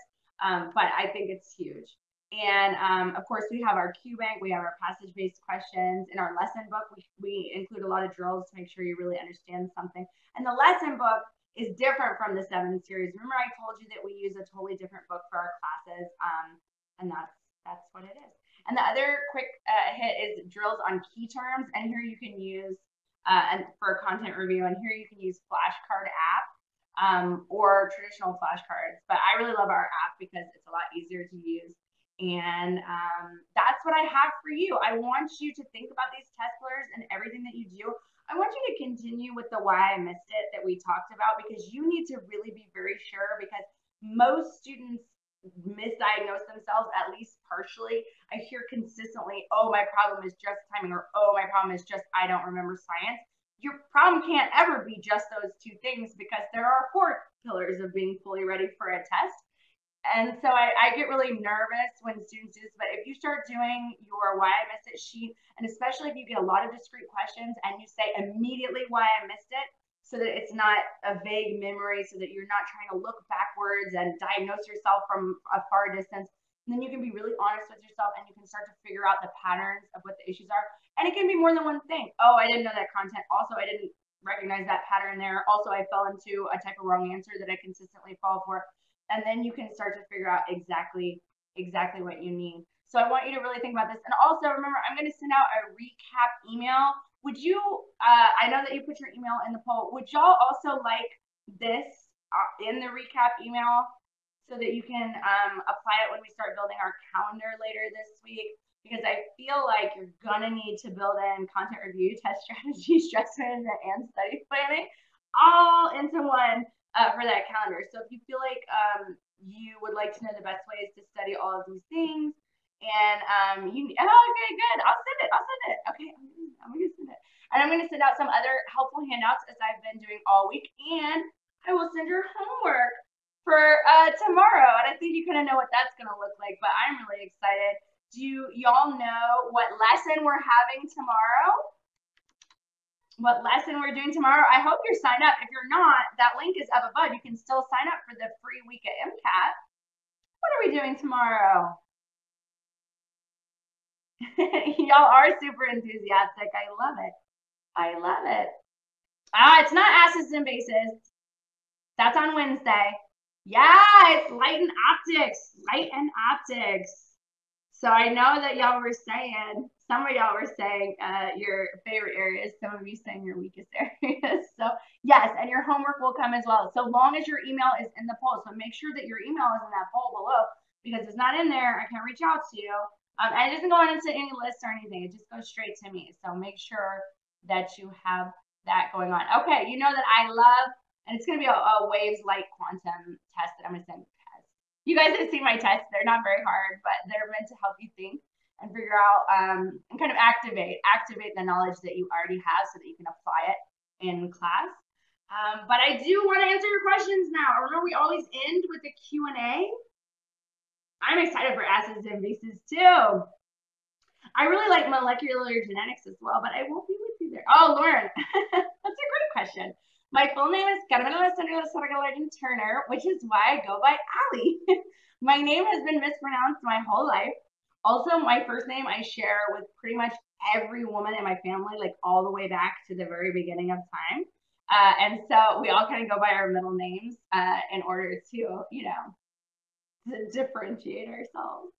but I think it's huge. And of course, we have our Q bank, we have our passage-based questions. In our lesson book, we include a lot of drills to make sure you really understand something. And the lesson book is different from the 7 series. Remember, I told you that we use a totally different book for our classes, and that's what it is. And the other quick hit is drills on key terms, and here you can use and for content review, and here you can use flashcard app or traditional flashcards. But I really love our app because it's a lot easier to use. And that's what I have for you. I want you to think about these test pillars and everything that you do. I want you to continue with the why I missed it that we talked about, because you need to really be very sure, because most students misdiagnose themselves, at least partially. I hear consistently, oh, my problem is just timing, or oh, my problem is just I don't remember science. Your problem can't ever be just those 2 things, because there are 4 pillars of being fully ready for a test. And so I get really nervous when students do this, but if you start doing your why I missed it sheet, and especially if you get a lot of discrete questions and you say immediately why I missed it, so that it's not a vague memory, so that you're not trying to look backwards and diagnose yourself from a far distance, and then you can be really honest with yourself, and you can start to figure out the patterns of what the issues are. And it can be more than one thing. Oh, I didn't know that content. Also, I didn't recognize that pattern there. Also, I fell into a type of wrong answer that I consistently fall for. And then you can start to figure out exactly what you need. So I want you to really think about this. And also remember, I'm going to send out a recap email. Would you, I know that you put your email in the poll. Would y'all also like this in the recap email so that you can apply it when we start building our calendar later this week? Because I feel like you're going to need to build in content review, test strategy, stress management, and study planning all into one for that calendar. So if you feel like you would like to know the best ways to study all of these things, and okay, good. I'll send it. Okay, I'm gonna send it. And I'm gonna send out some other helpful handouts as I've been doing all week. And I will send your homework for tomorrow. And I think you kind of know what that's gonna look like, but I'm really excited. Do y'all know what lesson we're having tomorrow? What lesson we're doing tomorrow? I hope you're signed up. If you're not, that link is up above. You can still sign up for the free week at MCAT. What are we doing tomorrow? Y'all are super enthusiastic. I love it. I love it. It's not acids and bases. That's on Wednesday. Yeah, it's light and optics. Light and optics. So I know that y'all were saying, some of y'all were saying your favorite areas, some of you saying your weakest areas. So yes, and your homework will come as well. So long as your email is in the poll. So make sure that your email is in that poll below, because if it's not in there, I can't reach out to you. And it doesn't go into any list or anything. It just goes straight to me. So make sure that you have that going on. Okay, you know that I love, and it's going to be a waves light quantum test that I'm going to send. You guys have seen my tests. They're not very hard, but they're meant to help you think and figure out and kind of activate the knowledge that you already have so that you can apply it in class. But I do want to answer your questions now. Remember, we always end with a Q&A. I'm excited for acids and bases too. I really like molecular genetics as well, but I won't be with you there. Oh, Lauren, that's a great question. My full name is Carmen Alessandra Turner, which is why I go by Ali. My name has been mispronounced my whole life. Also, my first name I share with pretty much every woman in my family, like all the way back to the very beginning of time. And so we all kind of go by our middle names in order to, you know, to differentiate ourselves.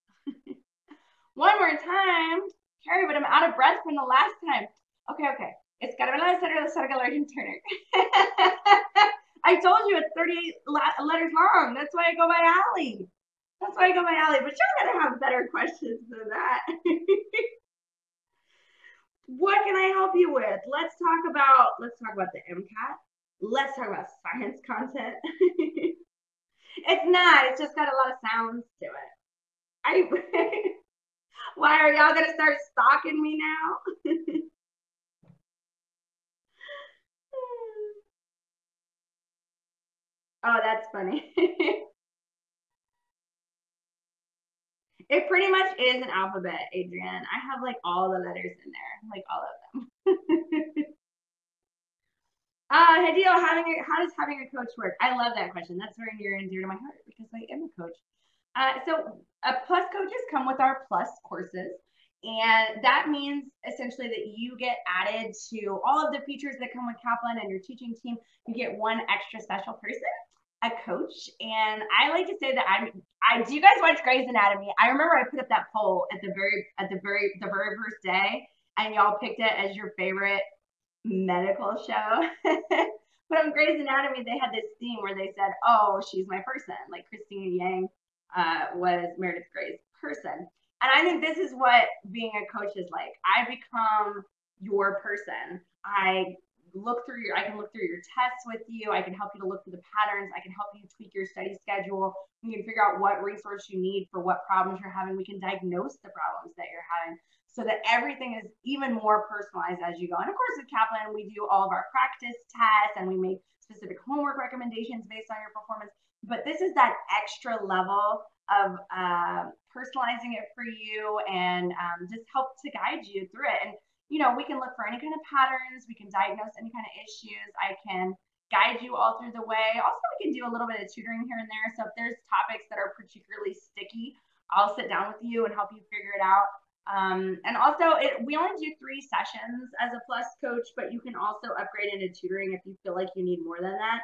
One more time, Carrie, but I'm out of breath from the last time. Okay. It's Carmen Alessandra Turner. I told you it's 38 letters long. That's why I go by Ali. But you're gonna have better questions than that. What can I help you with? Let's talk about the MCAT. Let's talk about science content. It's not. It's just got a lot of sounds to it. Why are y'all gonna start stalking me now? Oh, that's funny. It pretty much is an alphabet, Adrienne. I have like all the letters in there, like all of them. Hideo, how does having a coach work? I love that question. That's very near and dear to my heart because I am a coach. So plus coaches come with our plus courses. And that means essentially that you get added to all of the features that come with Kaplan and your teaching team. You get one extra special person, a coach. And I like to say that do you guys watch Grey's Anatomy? I remember I put up that poll at the very first day, and y'all picked it as your favorite medical show. But on Grey's Anatomy, they had this theme where they said, "Oh, she's my person." Like Christina Yang was Meredith Grey's person. And I think this is what being a coach is like. I become your person. I can look through your tests with you. I can help you to look through the patterns. I can help you tweak your study schedule. We can figure out what resource you need for what problems you're having. We can diagnose the problems that you're having so that everything is even more personalized as you go. And of course, with Kaplan, we do all of our practice tests and we make specific homework recommendations based on your performance. But this is that extra level of personalizing it for you and just help to guide you through it. And, you know, we can look for any kind of patterns. We can diagnose any kind of issues. I can guide you all through the way. Also, we can do a little bit of tutoring here and there. So if there's topics that are particularly sticky, I'll sit down with you and help you figure it out. And also, we only do 3 sessions as a plus coach, but you can also upgrade into tutoring if you feel like you need more than that.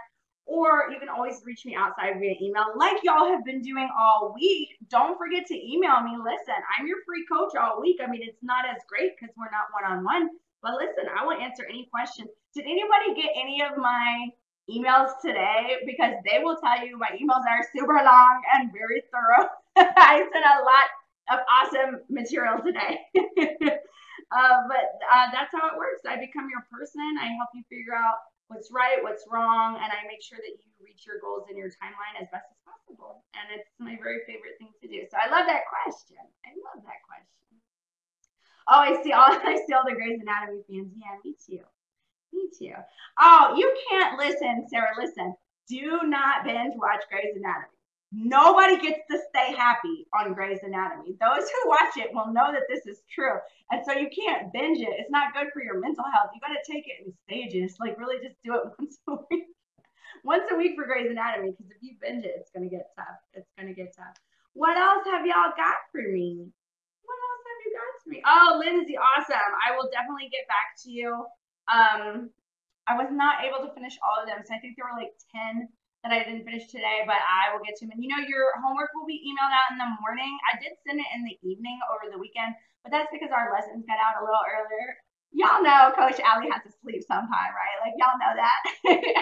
Or you can always reach me outside via email, like y'all have been doing all week. Don't forget to email me. Listen, I'm your free coach all week. I mean, it's not as great because we're not one-on-one, but listen, I will answer any question. Did anybody get any of my emails today? Because they will tell you my emails are super long and very thorough. I sent a lot of awesome material today. But that's how it works. I become your person. I help you figure out what's right, what's wrong, and I make sure that you reach your goals in your timeline as best as possible. And it's my very favorite thing to do. So I love that question. I love that question. Oh, I see all the Grey's Anatomy fans. Yeah, me too. Me too. Oh, you can't listen, Sarah. Listen. Do not binge watch Grey's Anatomy. Nobody gets to stay happy on Grey's Anatomy. Those who watch it will know that this is true. And so you can't binge it. It's not good for your mental health. You got to take it in stages. Like really just do it once a week. Once a week for Grey's Anatomy, because if you binge it, it's going to get tough. It's going to get tough. What else have y'all got for me? What else have you got for me? Oh, Lindsay, awesome. I will definitely get back to you. I was not able to finish all of them. So I think there were like 10 that I didn't finish today, but I will get to them. And you know, your homework will be emailed out in the morning. I did send it in the evening over the weekend, but that's because our lessons got out a little earlier. Y'all know Coach Allie has to sleep sometime, right? Like y'all know that.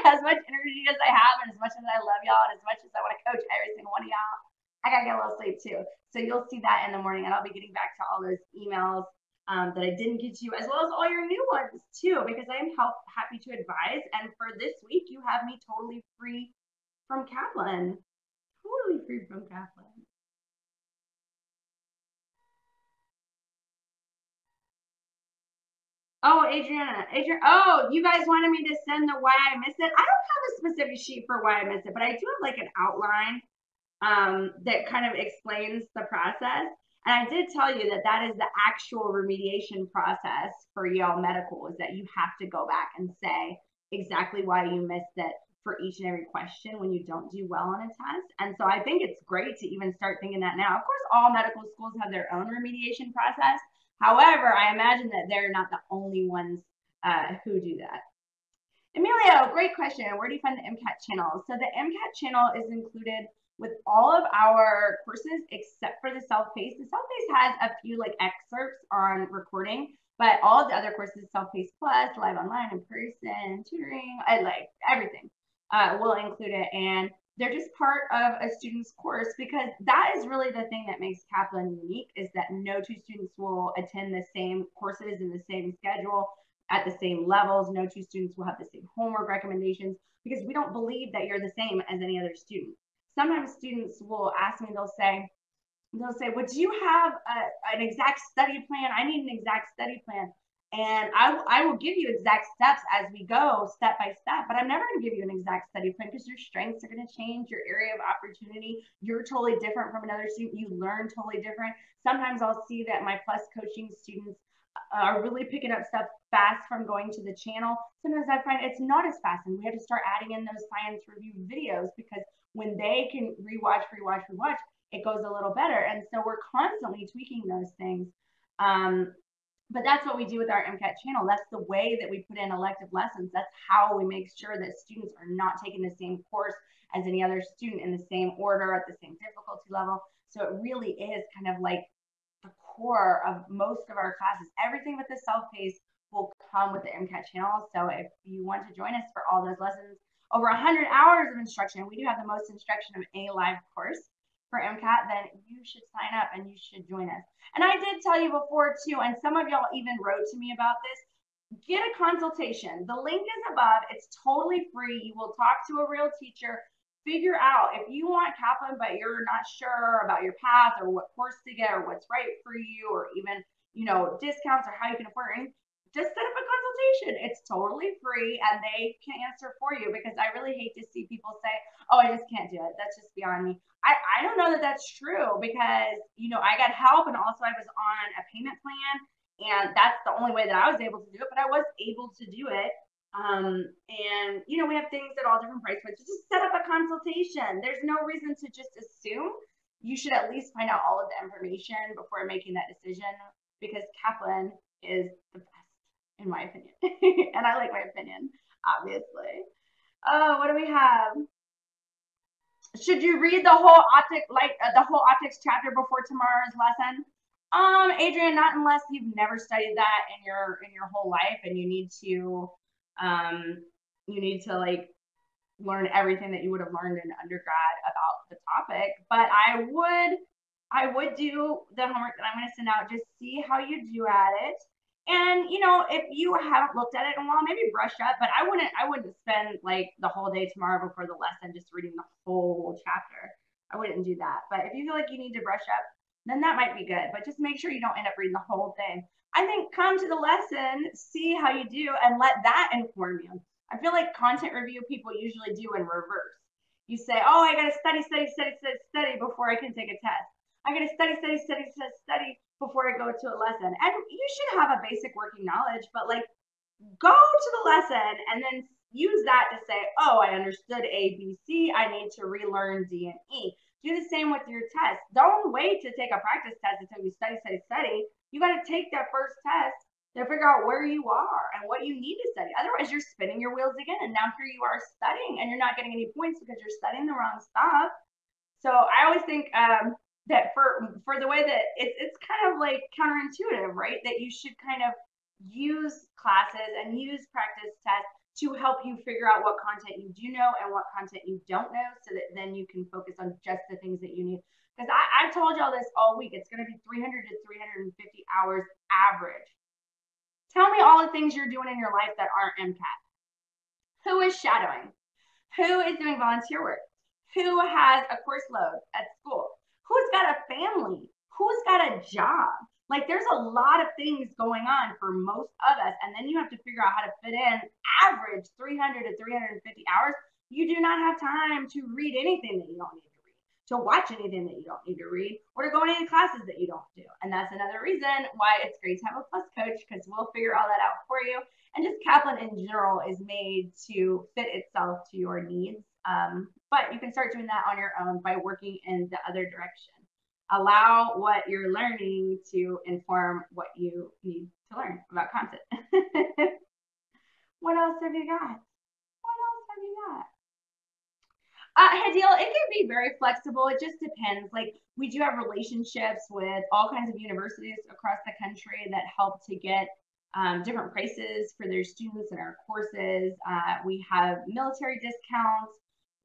As much energy as I have and as much as I love y'all and as much as I want to coach every single one of y'all, I gotta get a little sleep too. So you'll see that in the morning, and I'll be getting back to all those emails that I didn't get to you, as well as all your new ones too, because I am happy to advise. And for this week, you have me totally free from Kaplan. Totally free from Kaplan. Oh, Adriana. Oh, you guys wanted me to send the why I missed it. I don't have a specific sheet for why I missed it, but I do have like an outline that kind of explains the process. And I did tell you that that is the actual remediation process for Yale Medical, is that you have to go back and say exactly why you missed it for each and every question when you don't do well on a test. And so I think it's great to even start thinking that now. Of course, all medical schools have their own remediation process. However, I imagine that they're not the only ones who do that. Emilio, great question. Where do you find the MCAT channel? So the MCAT channel is included with all of our courses except for the self-paced. The self-paced has a few like excerpts on recording, but all of the other courses, self-paced plus, live online, in person, tutoring, like everything will include it. And they're just part of a student's course, because that is really the thing that makes Kaplan unique, is that no two students will attend the same courses in the same schedule at the same levels. No two students will have the same homework recommendations, because we don't believe that you're the same as any other student. Sometimes students will ask me, they'll say, well, do you have an exact study plan? I need an exact study plan. And I will give you exact steps as we go, step by step, but I'm never going to give you an exact study plan, because your strengths are going to change, your area of opportunity. You're totally different from another student. You learn totally different. Sometimes I'll see that my plus coaching students are really picking up stuff fast from going to the channel. Sometimes I find it's not as fast, and we have to start adding in those science review videos, because when they can rewatch, it goes a little better. And so we're constantly tweaking those things. But that's what we do with our MCAT channel. That's the way that we put in elective lessons. That's how we make sure that students are not taking the same course as any other student in the same order at the same difficulty level. So it really is kind of like the core of most of our classes. Everything with the self-paced will come with the MCAT channel. So if you want to join us for all those lessons, over 100 hours of instruction, we do have the most instruction of any live course for MCAT, then you should sign up and you should join us. And I did tell you before too, and some of y'all even wrote to me about this, get a consultation. The link is above. It's totally free. You will talk to a real teacher. Figure out if you want Kaplan, but you're not sure about your path or what course to get or what's right for you, or even, you know, discounts or how you can afford it. Just set up a consultation. It's totally free, and they can answer for you, because I really hate to see people say, oh, I just can't do it. That's just beyond me. I don't know that that's true, because, you know, I got help, and also I was on a payment plan, and that's the only way that I was able to do it, but I was able to do it. And, you know, we have things at all different price points. Just set up a consultation. There's no reason to just assume. You should at least find out all of the information before making that decision. because Kaplan is the best, in my opinion. And I like my opinion, obviously. Oh, what do we have? Should you read the whole optics chapter before tomorrow's lesson? Adrian, not unless you've never studied that in your whole life, and you need to like learn everything that you would have learned in undergrad about the topic. But I would do the homework that I'm going to send out. Just see how you do at it. And if you haven't looked at it in a while, maybe brush up. But I wouldn't spend like the whole day tomorrow before the lesson just reading the whole chapter. I wouldn't do that. But if you feel like you need to brush up, then that might be good. But just make sure you don't end up reading the whole thing. I think come to the lesson, see how you do, and let that inform you. I feel like content review people usually do in reverse. You say, oh, I got to study before I can take a test. I got to study before I go to a lesson. And you should have a basic working knowledge, but like go to the lesson and then use that to say, oh, I understood A, B, C. I need to relearn D and E. Do the same with your test. Don't wait to take a practice test until you study. You got to take that first test to figure out where you are and what you need to study. Otherwise, you're spinning your wheels again. And now here you are studying and you're not getting any points because you're studying the wrong stuff. So I always think that for the way that it's kind of like counterintuitive, right? That you should kind of use classes and use practice tests to help you figure out what content you do know and what content you don't know, so that then you can focus on just the things that you need. Because I've told y'all this all week. It's going to be 300 to 350 hours average. Tell me all the things you're doing in your life that aren't MCAT. Who is shadowing? Who is doing volunteer work? Who has a course load at school? Who's got a family? Who's got a job? Like there's a lot of things going on for most of us. And then you have to figure out how to fit in average 300 to 350 hours. You do not have time to read anything that you don't need to read, to watch anything that you don't need to read, or to go to any classes that you don't do. And that's another reason why it's great to have a plus coach, because we'll figure all that out for you. And just Kaplan in general is made to fit itself to your needs. But you can start doing that on your own by working in the other direction. Allow what you're learning to inform what you need to learn about content. What else have you got? Hadil, it can be very flexible. It just depends. Like we do have relationships with all kinds of universities across the country that help to get different prices for their students in our courses. We have military discounts.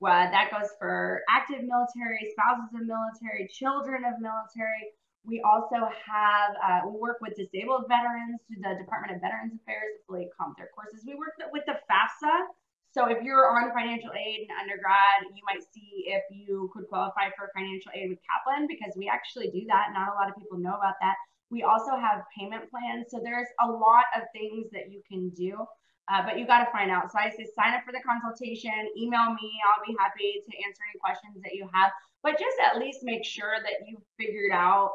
That goes for active military, spouses of military, children of military. We also have, we work with disabled veterans through the Department of Veterans Affairs to fully comp their courses. We work with the FAFSA. So if you're on financial aid in undergrad, you might see if you could qualify for financial aid with Kaplan, because we actually do that. Not a lot of people know about that. We also have payment plans. So there's a lot of things that you can do. But you got to find out. So I say sign up for the consultation, email me. I'll be happy to answer any questions that you have. But just at least make sure that you've figured out,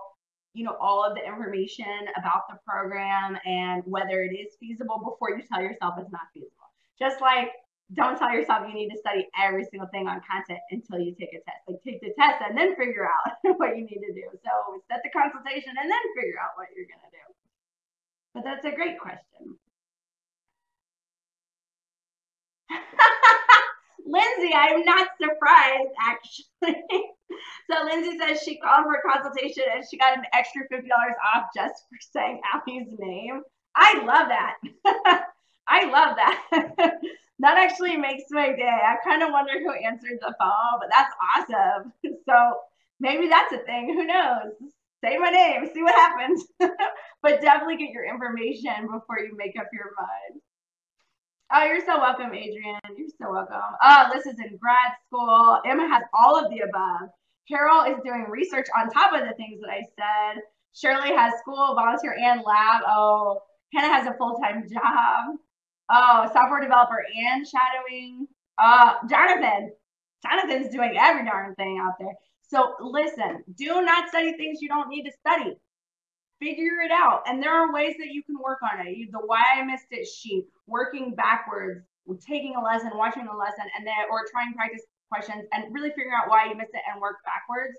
all of the information about the program and whether it is feasible before you tell yourself it's not feasible. Just like don't tell yourself you need to study every single thing on content until you take a test. Like take the test and then figure out what you need to do. So set the consultation and then figure out what you're going to do. But that's a great question. Lindsay, I'm not surprised, actually. So Lindsay says she called for a consultation and she got an extra $50 off just for saying Allie's name. I love that. I love that. That actually makes my day. I kind of wonder who answered the phone, but that's awesome. So maybe that's a thing. Who knows? Say my name, see what happens. But definitely get your information before you make up your mind. Oh, you're so welcome, Adrian. You're so welcome. Oh, this is in grad school. Emma has all of the above. Carol is doing research on top of the things that I said. Shirley has school, volunteer, and lab. Oh, Hannah has a full-time job. Oh, software developer and shadowing. Jonathan's doing every darn thing out there. So listen, do not study things you don't need to study. Figure it out. And there are ways that you can work on it. The why I missed it sheet, working backwards, taking a lesson, watching a lesson, and then or trying practice questions and really figuring out why you missed it and work backwards.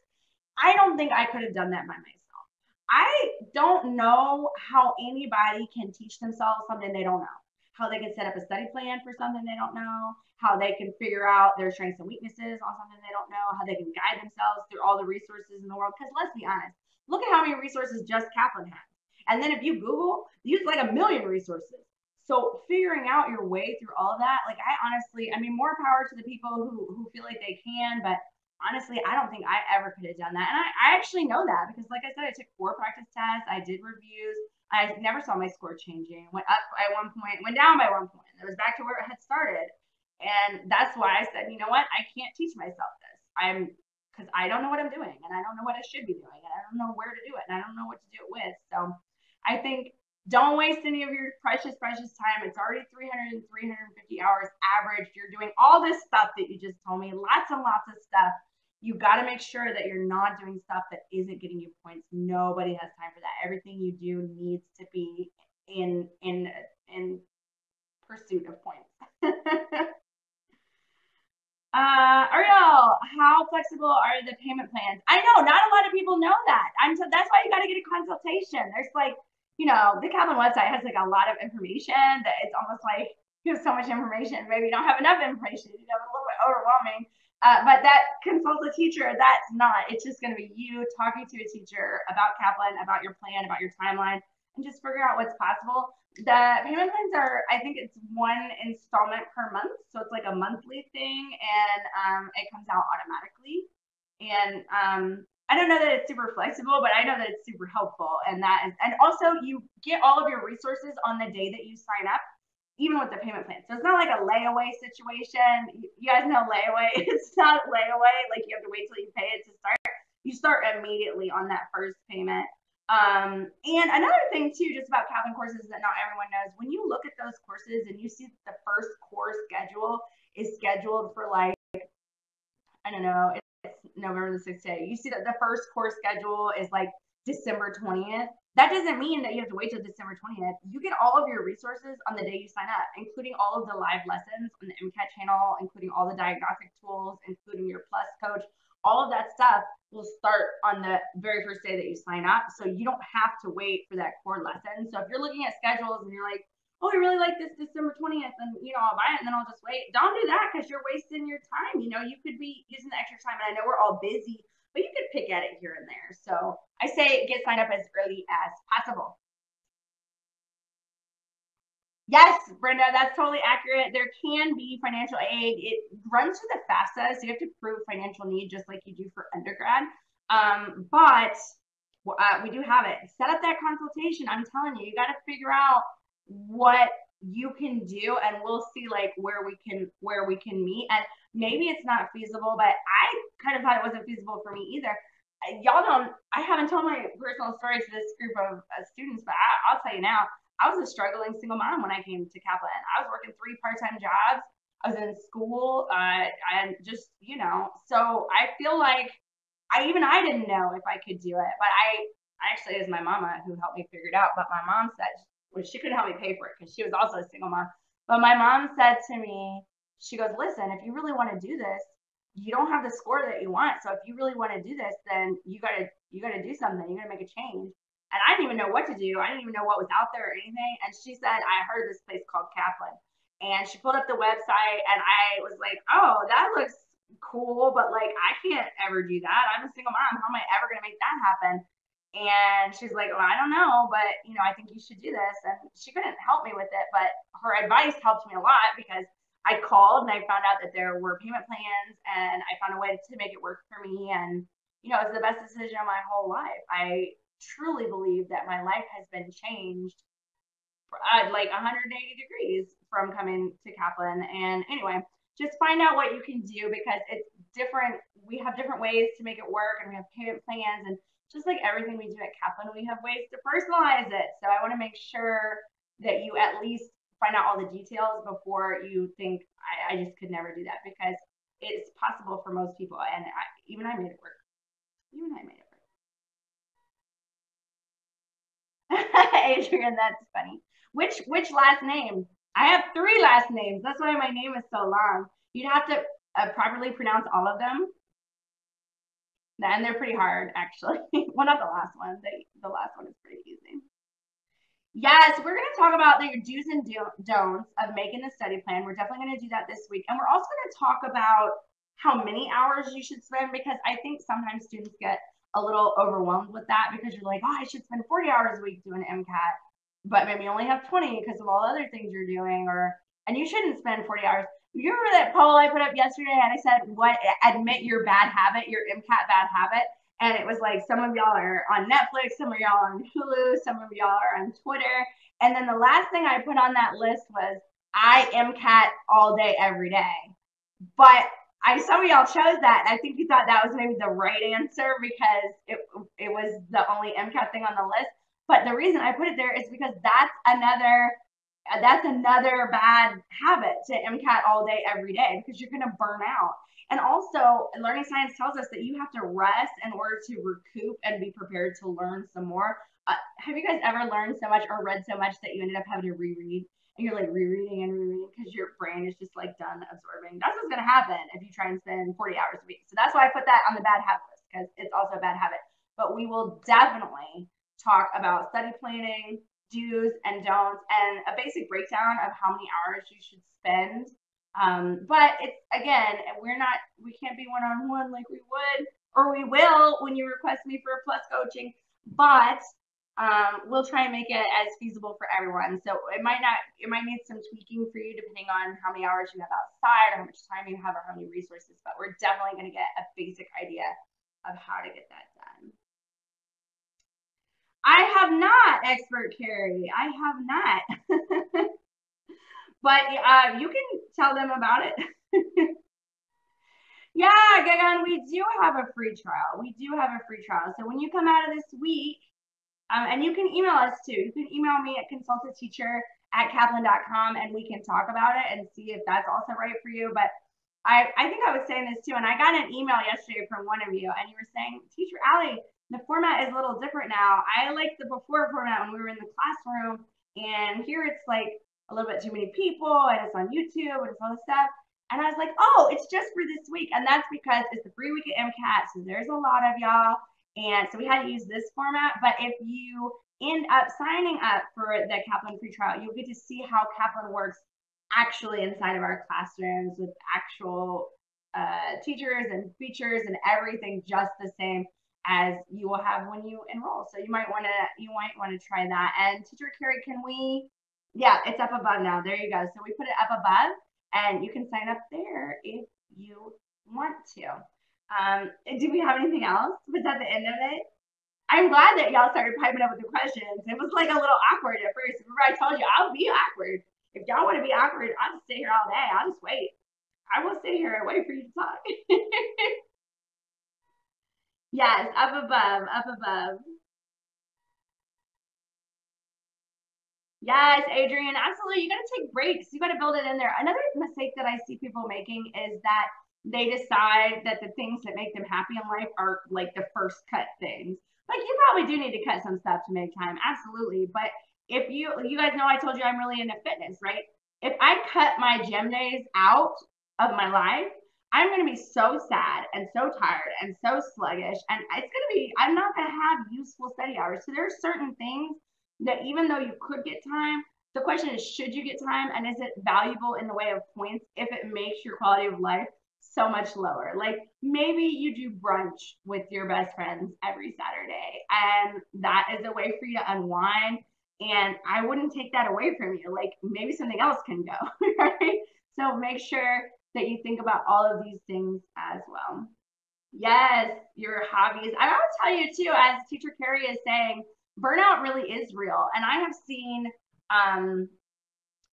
I don't think I could have done that by myself. I don't know how anybody can teach themselves something they don't know. How they can set up a study plan for something they don't know. How they can figure out their strengths and weaknesses on something they don't know. How they can guide themselves through all the resources in the world. Because let's be honest, look at how many resources just Kaplan has. And then if you Google, use like a million resources. So figuring out your way through all of that, like I honestly, I mean, more power to the people who feel like they can, but honestly, I don't think I ever could have done that. And I actually know that because, like I said, I took 4 practice tests, I did reviews. I never saw my score changing. Went up at one point, went down by one point. It was back to where it had started. And that's why I said, you know what? I can't teach myself this. Because I don't know what I'm doing and I don't know what I should be doing and I don't know where to do it and I don't know what to do it with. So I think don't waste any of your precious, precious time. It's already 300 and 350 hours average. You're doing all this stuff that you just told me, lots and lots of stuff. You got to make sure that you're not doing stuff that isn't getting you points. Nobody has time for that. Everything you do needs to be in pursuit of points. Ariel, how flexible are the payment plans? I know not a lot of people know that. That's why you got to get a consultation. There's like, the Kaplan website has like a lot of information that it's almost like you have so much information, maybe you don't have enough information. It's a little bit overwhelming. But that consult a teacher, that's not. It's just going to be you talking to a teacher about Kaplan, about your plan, about your timeline, and just figure out what's possible. The payment plans are, I think it's one installment per month. So it's like a monthly thing and it comes out automatically. And I don't know that it's super flexible, but I know that it's super helpful. And also you get all of your resources on the day that you sign up, even with the payment plan. So it's not like a layaway situation. You guys know layaway. It's not layaway. Like you have to wait till you pay it to start. You start immediately on that first payment. And another thing too, just about Kaplan courses that not everyone knows, when you look at those courses and you see the first course schedule is scheduled for like, I don't know, it's November the 6th day. You see that the first course schedule is like December 20th. That doesn't mean that you have to wait till December 20th. You get all of your resources on the day you sign up, including all of the live lessons on the MCAT channel, including all the diagnostic tools, including your plus coach. All of that stuff will start on the very first day that you sign up. So you don't have to wait for that core lesson. So if you're looking at schedules and you're like, oh, I really like this December 20th and, I'll buy it and then I'll just wait. Don't do that because you're wasting your time. You could be using the extra time. And I know we're all busy, but you could pick at it here and there. So I say get signed up as early as possible. Yes, Brenda, that's totally accurate. There can be financial aid. It runs through the FAFSA, so you have to prove financial need just like you do for undergrad. But we do have it. Set up that consultation. I'm telling you, you got to figure out what you can do, and we'll see like where we can meet. And maybe it's not feasible, but I kind of thought it wasn't feasible for me either. I haven't told my personal story to this group of students, but I'll tell you now. I was a struggling single mom when I came to Kaplan. I was working 3 part-time jobs. I was in school, and just, so I feel like I didn't know if I could do it, but I actually, it was my mama who helped me figure it out. But my mom said, well, she couldn't help me pay for it because she was also a single mom. But my mom said to me, she goes, listen, if you really want to do this, you don't have the score that you want. So if you really want to do this, then you gotta do something. You gotta make a change. And I didn't even know what to do. I didn't even know what was out there or anything. And she said, I heard this place called Kaplan. And she pulled up the website and I was like, oh, that looks cool. But like, I can't ever do that. I'm a single mom. How am I ever going to make that happen? And she's like, well, I don't know, but I think you should do this. And she couldn't help me with it, but her advice helped me a lot because I called and I found out that there were payment plans and I found a way to make it work for me. And, it was the best decision of my whole life. I truly believe that my life has been changed like 180 degrees from coming to Kaplan. And anyway, just find out what you can do because it's different. We have different ways to make it work and we have payment plans. And just like everything we do at Kaplan, we have ways to personalize it. So I want to make sure that you at least find out all the details before you think, I just could never do that because it's possible for most people. And even I made it work. Even I made it. Adrian, that's funny. Which last name? I have 3 last names. That's why my name is so long. You'd have to properly pronounce all of them. And they're pretty hard, actually. Well, not the last one. The last one is pretty easy. Yes, we're going to talk about the do's and don'ts of making the study plan. We're definitely going to do that this week. And we're also going to talk about how many hours you should spend, because I think sometimes students get a little overwhelmed with that, because you're like, oh, I should spend 40 hours a week doing MCAT, but maybe you only have 20 because of all the other things you're doing, and you shouldn't spend 40 hours. You remember that poll I put up yesterday, and I said, admit your bad habit, your MCAT bad habit. And it was like, some of y'all are on Netflix, some of y'all are on Hulu, some of y'all are on Twitter. And then the last thing I put on that list was, I MCAT all day, every day. But some of y'all chose that. I think you thought that was maybe the right answer because it was the only MCAT thing on the list. But the reason I put it there is because that's another bad habit, to MCAT all day, every day, because you're going to burn out. And also, learning science tells us that you have to rest in order to recoup and be prepared to learn some more. Have you guys ever learned so much or read so much that you ended up having to reread? And you're like rereading and rereading because your brain is just like done absorbing. That's what's going to happen if you try and spend 40 hours a week. So that's why I put that on the bad habit list, because it's also a bad habit. But we will definitely talk about study planning, do's and don'ts, and a basic breakdown of how many hours you should spend. But it's, again, we can't be one-on-one like we would, or we will when you request me for a plus coaching, but we'll try and make it as feasible for everyone. So it might need some tweaking for you depending on how many hours you have outside, or how much time you have, or how many resources, but we're definitely going to get a basic idea of how to get that done. I have not, Expert Carrie. I have not. But you can tell them about it. Yeah, Gagan, we do have a free trial. So when you come out of this week, and you can email us too. You can email me at consultantteacher@kaplan.com, and we can talk about it and see if that's also right for you. But I think I was saying this too, and I got an email yesterday from one of you, and you were saying, Teacher Allie, the format is a little different now. I like the before format when we were in the classroom, and here it's like a little bit too many people, and it's on YouTube, and it's all this stuff. And I was like, oh, it's just for this week. And that's because it's the free week at MCAT, so there's a lot of y'all. And so we had to use this format. But if you end up signing up for the Kaplan free trial, you'll get to see how Kaplan works actually inside of our classrooms, with actual teachers and features and everything just the same as you will have when you enroll. So you might want to try that. And Teacher Carrie, yeah, it's up above now. There you go. So we put it up above, and you can sign up there if you want to. Do we have anything else? Was that the end of it? I'm glad that y'all started piping up with the questions. It was like a little awkward at first. Remember, I told you I'll be awkward. If y'all want to be awkward, I'll just sit here all day. I'll just wait. I will sit here and wait for you to talk. Yes, up above, up above. Yes, Adrian, absolutely. You got to take breaks. You got to build it in there. Another mistake that I see people making is that they decide that the things that make them happy in life are like the first cut things. Like, you probably do need to cut some stuff to make time. Absolutely. But if you guys know, I told you I'm really into fitness, right? If I cut my gym days out of my life, I'm going to be so sad and so tired and so sluggish. And I'm not going to have useful study hours. So there are certain things that even though you could get time, the question is, should you get time? And is it valuable in the way of points if it makes your quality of life so much lower? Like, maybe you do brunch with your best friends every Saturday, and that is a way for you to unwind. And I wouldn't take that away from you. Like, maybe something else can go, right? So make sure that you think about all of these things as well. Yes, your hobbies. I will tell you too, as Teacher Carrie is saying, burnout really is real. And I have seen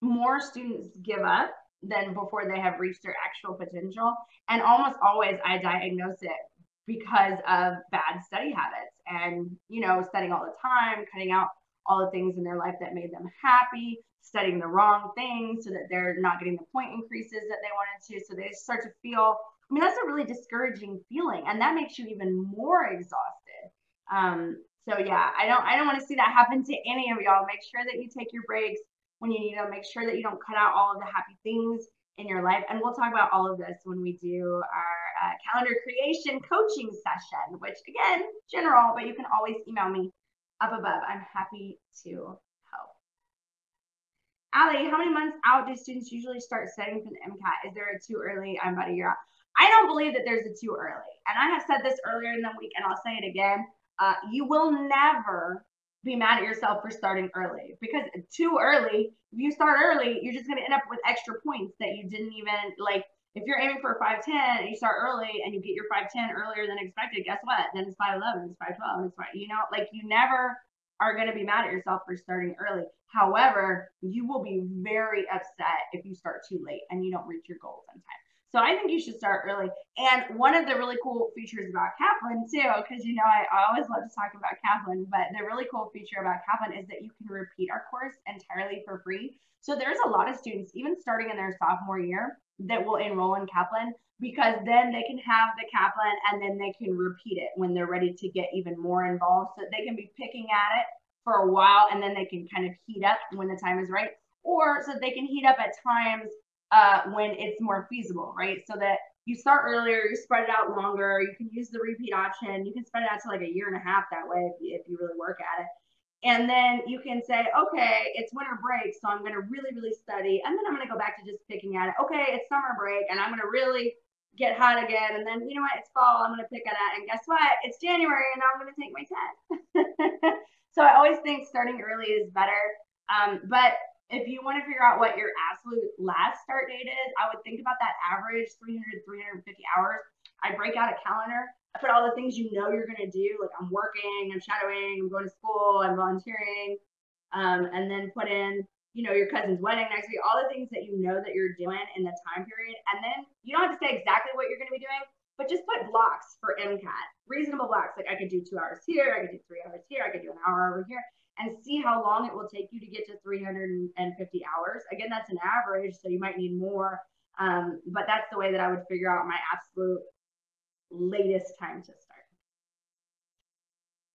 more students give up than before they have reached their actual potential. And almost always I diagnose it because of bad study habits and, studying all the time, cutting out all the things in their life that made them happy, studying the wrong things so that they're not getting the point increases that they wanted to. So they start to feel, that's a really discouraging feeling, and that makes you even more exhausted. So yeah, I don't want to see that happen to any of y'all. Make sure that you take your breaks when you need them. Make sure that you don't cut out all of the happy things in your life. And we'll talk about all of this when we do our calendar creation coaching session, which again, general, but you can always email me up above. I'm happy to help. Allie, how many months out do students usually start studying for the MCAT? Is there a too early? I'm about a year out. I don't believe that there's a too early. And I have said this earlier in the week, and I'll say it again. You will never be mad at yourself for starting early, because too early, if you start early, you're just going to end up with extra points that you didn't even like. If you're aiming for a 510 and you start early and you get your 510 earlier than expected, guess what? Then it's 511, it's 512, it's 5, like you never are going to be mad at yourself for starting early. However, you will be very upset if you start too late and you don't reach your goals on time. So I think you should start early. And one of the really cool features about Kaplan too, because I always love to talk about Kaplan, but the really cool feature about Kaplan is that you can repeat our course entirely for free. So there's a lot of students, even starting in their sophomore year, that will enroll in Kaplan, because then they can have the Kaplan and then they can repeat it when they're ready to get even more involved, so they can be picking at it for a while and then they can kind of heat up when the time is right, or so they can heat up at times when it's more feasible, right? So that you start earlier, you spread it out longer, you can use the repeat option, you can spread it out to like a year and a half that way if you really work at it. And then you can say, okay, it's winter break, so I'm going to really, really study. And then I'm going to go back to just picking at it. Okay, it's summer break, and I'm going to really get hot again. And then, it's fall, I'm going to pick at it. And guess what? It's January, and now I'm going to take my test. So I always think starting early is better. But if you want to figure out what your absolute last start date is, I would think about that average 300, 350 hours. I break out a calendar. I put all the things you're going to do, like I'm working, I'm shadowing, I'm going to school, I'm volunteering, and then put in, your cousin's wedding next week, all the things that that you're doing in the time period. And then you don't have to say exactly what you're going to be doing, but just put blocks for MCAT, reasonable blocks. Like I could do 2 hours here, I could do 3 hours here, I could do an hour over here, and see how long it will take you to get to 350 hours. Again, that's an average, so you might need more, but that's the way that I would figure out my absolute latest time to start.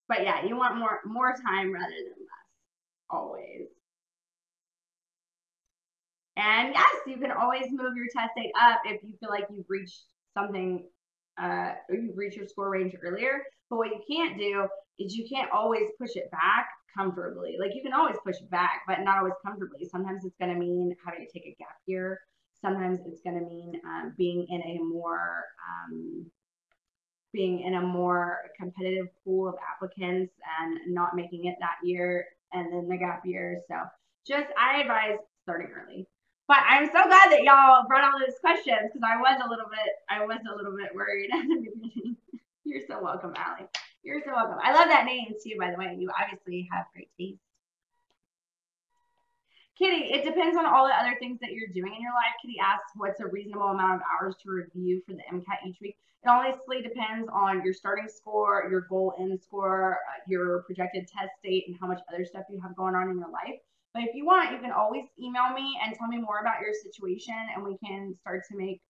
But yeah, you want more time rather than less, always. And yes, you can always move your test date up if you feel like you've reached something or you've reached your score range earlier. But what you can't do is you can't always push it back comfortably. Like you can always push it back, but not always comfortably. Sometimes it's going to mean having to take a gap year. Sometimes it's going to mean being in a more competitive pool of applicants and not making it that year, and then the gap year. So I advise starting early. But I'm so glad that y'all brought all those questions, because I was a little bit worried at the beginning. You're so welcome, Allie. You're so welcome. I love that name too, by the way. You obviously have great taste. Kitty, it depends on all the other things that you're doing in your life. Kitty asks, what's a reasonable amount of hours to review for the MCAT each week? It honestly depends on your starting score, your goal end score, your projected test date, and how much other stuff you have going on in your life. But if you want, you can always email me and tell me more about your situation, and we can start to make,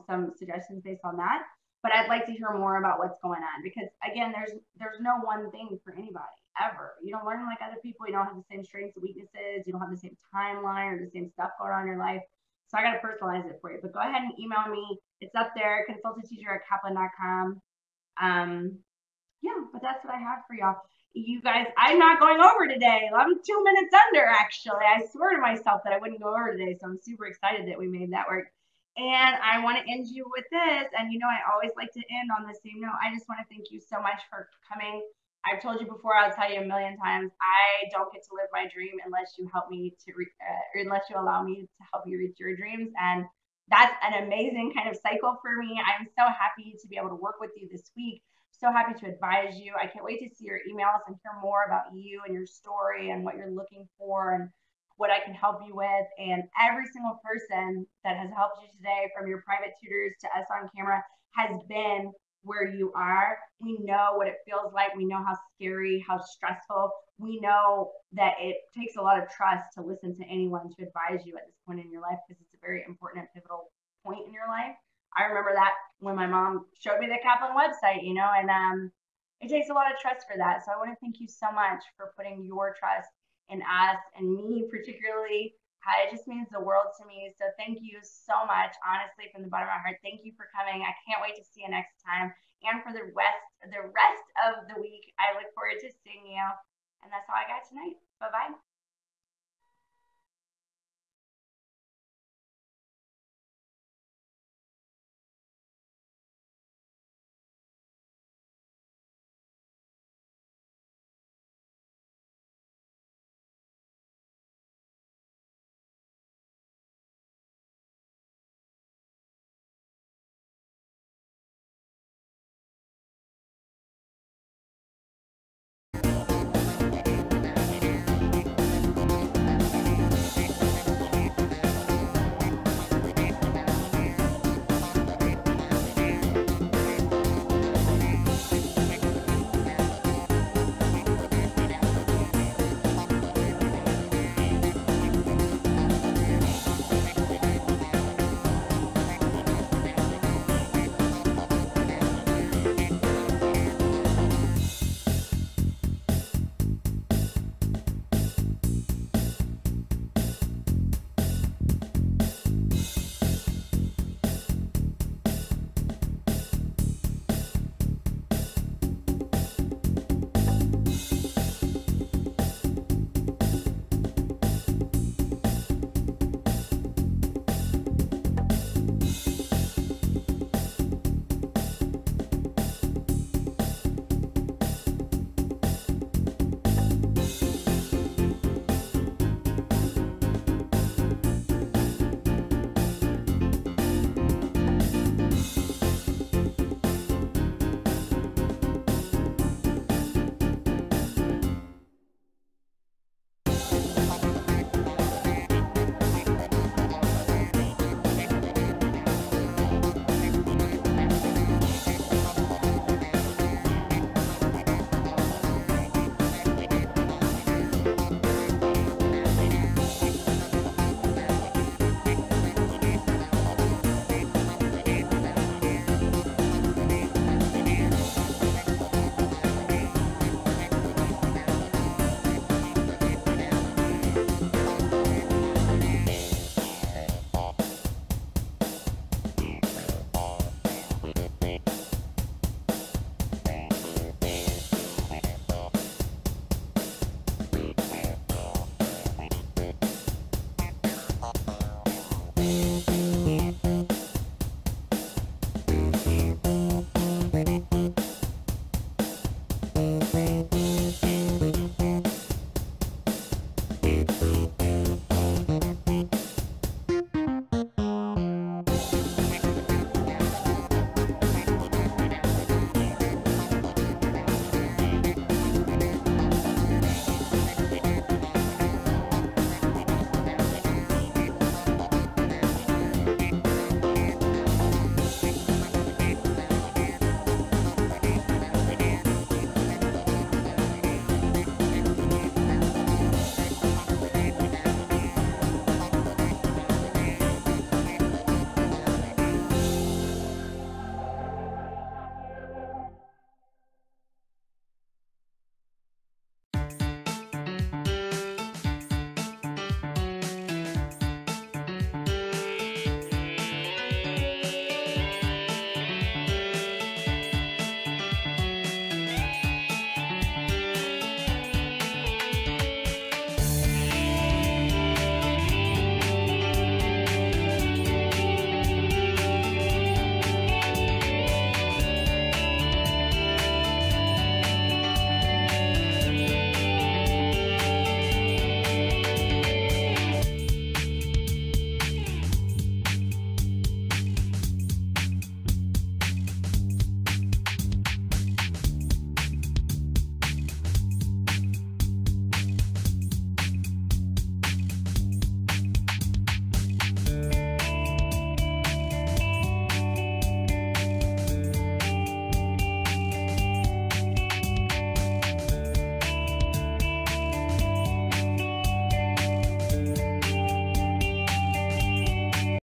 some suggestions based on that. But I'd like to hear more about what's going on, because again, there's no one thing for anybody ever. You don't learn like other people. You don't have the same strengths and weaknesses. You don't have the same timeline or the same stuff going on in your life. So I got to personalize it for you. But go ahead and email me. It's up there, consultantteacher@kaplan.com. Yeah, but that's what I have for y'all. You guys, I'm not going over today. I'm 2 minutes under, actually. I swear to myself that I wouldn't go over today, so I'm super excited that we made that work. And I want to end you with this. And I always like to end on the same note. I just want to thank you so much for coming. I've told you before, I'll tell you a million times, I don't get to live my dream unless you help me unless you allow me to help you reach your dreams. And that's an amazing kind of cycle for me. I'm so happy to be able to work with you this week. So happy to advise you. I can't wait to see your emails and hear more about you and your story and what you're looking for and what I can help you with. And every single person that has helped you today, from your private tutors to us on camera, has been where you are. We know what it feels like. We know how scary, how stressful. We know that it takes a lot of trust to listen to anyone to advise you at this point in your life, because it's a very important and pivotal point in your life. I remember that when my mom showed me the Kaplan website, and it takes a lot of trust for that. So I want to thank you so much for putting your trust in us and me particularly. It just means the world to me. So thank you so much, honestly, from the bottom of my heart. Thank you for coming. I can't wait to see you next time. And for the rest of the week, I look forward to seeing you. And that's all I got tonight. Bye-bye.